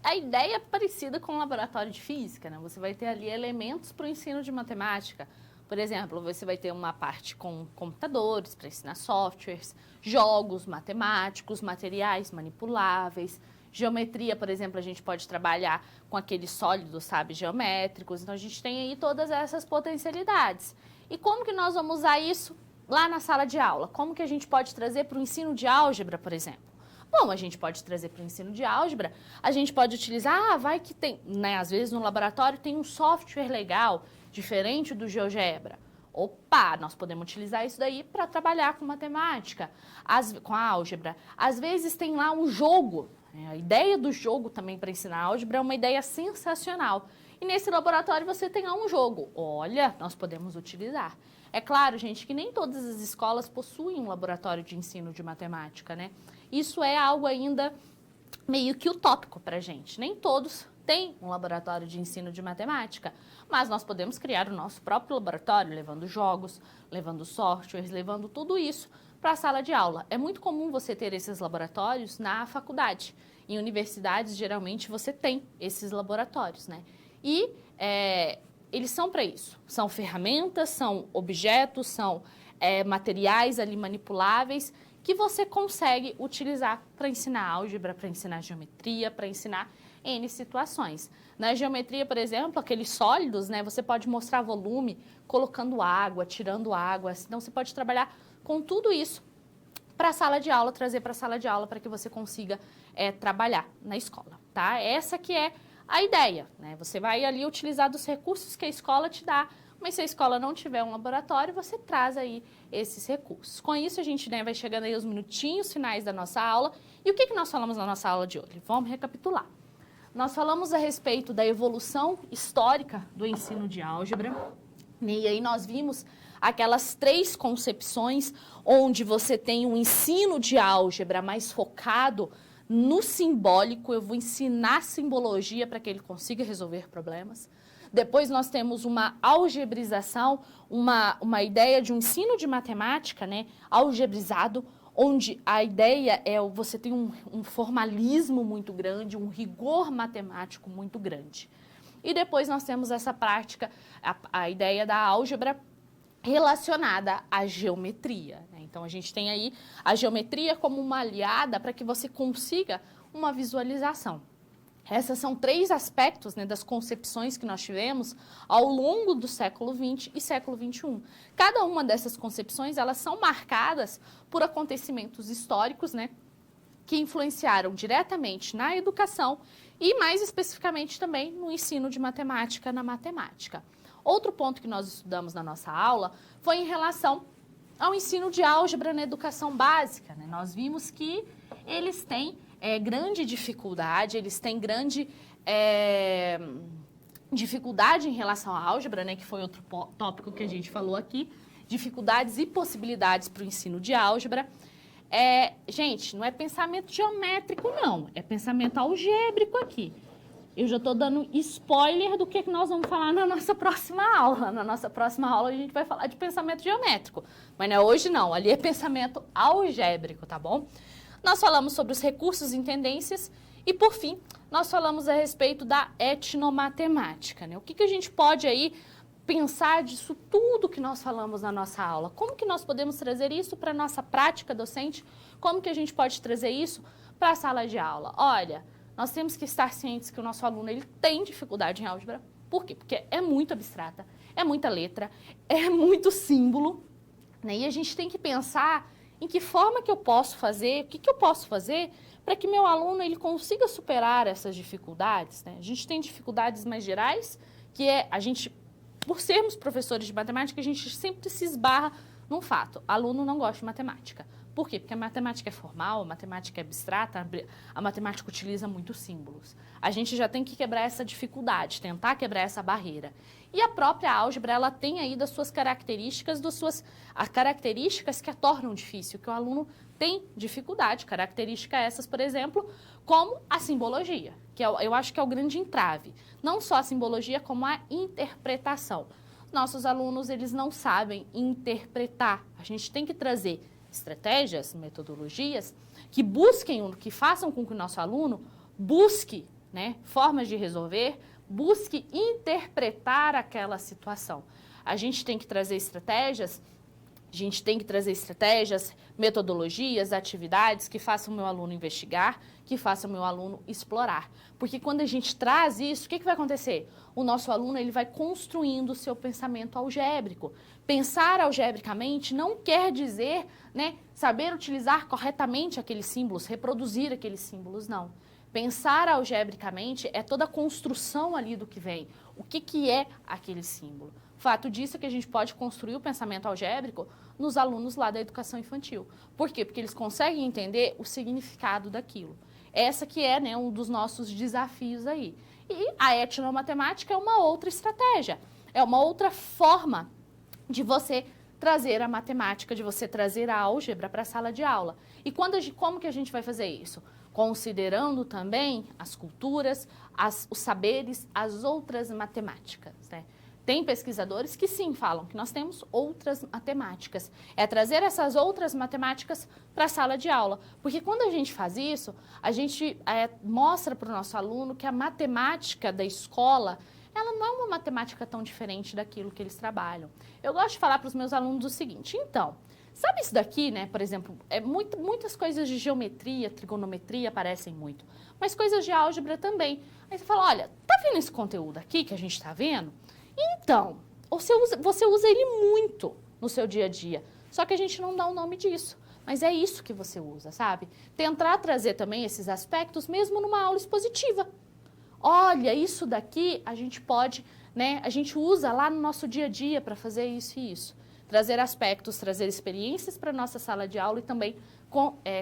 [SPEAKER 1] a ideia é parecida com o laboratório de física, né? Você vai ter ali elementos para o ensino de matemática. Por exemplo, você vai ter uma parte com computadores para ensinar softwares, jogos matemáticos, materiais manipuláveis, geometria, por exemplo, a gente pode trabalhar com aqueles sólidos, sabe, geométricos. Então, a gente tem aí todas essas potencialidades. E como que nós vamos usar isso lá na sala de aula? Como que a gente pode trazer para o ensino de álgebra, por exemplo? Bom, a gente pode trazer para o ensino de álgebra, a gente pode utilizar, vai que tem, né, às vezes no laboratório tem um software legal, diferente do GeoGebra. Opa, nós podemos utilizar isso daí para trabalhar com matemática, com a álgebra. Às vezes tem lá um jogo, né? A ideia do jogo também para ensinar álgebra é uma ideia sensacional. E nesse laboratório você tem lá um jogo. Olha, nós podemos utilizar. É claro, gente, que nem todas as escolas possuem um laboratório de ensino de matemática, né? Isso é algo ainda meio que utópico para a gente. Nem todos têm um laboratório de ensino de matemática, mas nós podemos criar o nosso próprio laboratório, levando jogos, levando softwares, levando tudo isso para a sala de aula. É muito comum você ter esses laboratórios na faculdade. Em universidades, geralmente, você tem esses laboratórios, né? E eles são para isso. São ferramentas, são objetos, são materiais ali manipuláveis que você consegue utilizar para ensinar álgebra, para ensinar geometria, para ensinar N situações. Na geometria, por exemplo, aqueles sólidos, né, você pode mostrar volume colocando água, tirando água, então você pode trabalhar com tudo isso para a sala de aula, trazer para a sala de aula para que você consiga trabalhar na escola, tá? Essa que é a ideia, né? Você vai ali utilizar dos recursos que a escola te dá, mas se a escola não tiver um laboratório, você traz aí esses recursos. Com isso, a gente, né, vai chegando aí aos minutinhos finais da nossa aula. E o que nós falamos na nossa aula de hoje? Vamos recapitular. Nós falamos a respeito da evolução histórica do ensino de álgebra, e aí nós vimos aquelas 3 concepções onde você tem um ensino de álgebra mais focado no simbólico. Eu vou ensinar simbologia para que ele consiga resolver problemas. Depois nós temos uma algebrização, uma ideia de um ensino de matemática, né, algebrizado, onde a ideia é você tem um formalismo muito grande, um rigor matemático muito grande. E depois nós temos essa prática, a ideia da álgebra relacionada à geometria, né? Então, a gente tem aí a geometria como uma aliada para que você consiga uma visualização. Esses são 3 aspectos, né, das concepções que nós tivemos ao longo do século XX e século XXI. Cada uma dessas concepções, elas são marcadas por acontecimentos históricos, né, que influenciaram diretamente na educação e, mais especificamente, também no ensino de matemática na matemática. Outro ponto que nós estudamos na nossa aula foi em relação ao ensino de álgebra na educação básica, né? Nós vimos que eles têm grande dificuldade, eles têm grande dificuldade em relação à álgebra, né, que foi outro tópico que a gente falou aqui, dificuldades e possibilidades para o ensino de álgebra. Gente, não é pensamento geométrico, não, é pensamento algébrico aqui. Eu já estou dando spoiler do que nós vamos falar na nossa próxima aula. Na nossa próxima aula a gente vai falar de pensamento geométrico, mas não é hoje não, ali é pensamento algébrico, tá bom? Nós falamos sobre os recursos e tendências e, por fim, nós falamos a respeito da etnomatemática, né? O que a gente pode aí pensar disso tudo que nós falamos na nossa aula? Como que nós podemos trazer isso para a nossa prática docente? Como que a gente pode trazer isso para a sala de aula? Olha, nós temos que estar cientes que o nosso aluno ele tem dificuldade em álgebra. Por quê? Porque é muito abstrata, é muita letra, é muito símbolo, né? E a gente tem que pensar em que forma que eu posso fazer, o que eu posso fazer para que meu aluno ele consiga superar essas dificuldades, né? A gente tem dificuldades mais gerais, que a gente, por sermos professores de matemática, a gente sempre se esbarra num fato: aluno não gosta de matemática. Por quê? Porque a matemática é formal, a matemática é abstrata, a matemática utiliza muitos símbolos. A gente já tem que quebrar essa dificuldade, tentar quebrar essa barreira. E a própria álgebra, ela tem aí das suas características, as características que a tornam difícil, que o aluno tem dificuldade. Características essas, por exemplo, como a simbologia, que eu acho que é o grande entrave. Não só a simbologia, como a interpretação. Nossos alunos, eles não sabem interpretar. A gente tem que trazer estratégias, metodologias que que façam com que o nosso aluno busque, né, formas de resolver, busque interpretar aquela situação. A gente tem que trazer estratégias, metodologias, atividades que façam o meu aluno investigar, que façam o meu aluno explorar. Porque quando a gente traz isso, o que vai acontecer? O nosso aluno ele vai construindo o seu pensamento algébrico. Pensar algebricamente não quer dizer, né, saber utilizar corretamente aqueles símbolos, reproduzir aqueles símbolos, não. Pensar algebricamente é toda a construção ali do que vem. O que é aquele símbolo? O fato disso é que a gente pode construir o pensamento algébrico nos alunos lá da educação infantil. Por quê? Porque eles conseguem entender o significado daquilo. Essa que é, né, um dos nossos desafios aí. E a etnomatemática é uma outra estratégia, é uma outra forma de você trazer a matemática, de você trazer a álgebra para a sala de aula. E como que a gente vai fazer isso? Considerando também as culturas, os saberes, as outras matemáticas, né? Tem pesquisadores que sim falam que nós temos outras matemáticas. É trazer essas outras matemáticas para a sala de aula. Porque quando a gente faz isso, a gente mostra para o nosso aluno que a matemática da escola, ela não é uma matemática tão diferente daquilo que eles trabalham. Eu gosto de falar para os meus alunos o seguinte, então, sabe isso daqui, né? Por exemplo, muitas coisas de geometria, trigonometria aparecem muito, mas coisas de álgebra também. Aí você fala, olha, tá vendo esse conteúdo aqui que a gente está vendo? Então, você usa ele muito no seu dia a dia, só que a gente não dá o nome disso. Mas é isso que você usa, sabe? Tentar trazer também esses aspectos mesmo numa aula expositiva. Olha, isso daqui a gente pode, né? A gente usa lá no nosso dia a dia para fazer isso e isso. Trazer aspectos, trazer experiências para a nossa sala de aula e também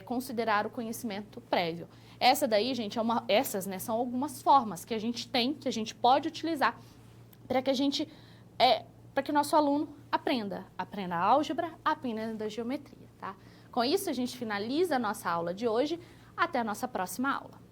[SPEAKER 1] considerar o conhecimento prévio. Essa daí, gente, essas, né, são algumas formas que a gente tem, que a gente pode utilizar para que para que o nosso aluno aprenda álgebra, aprenda geometria, tá? Com isso, a gente finaliza a nossa aula de hoje. Até a nossa próxima aula.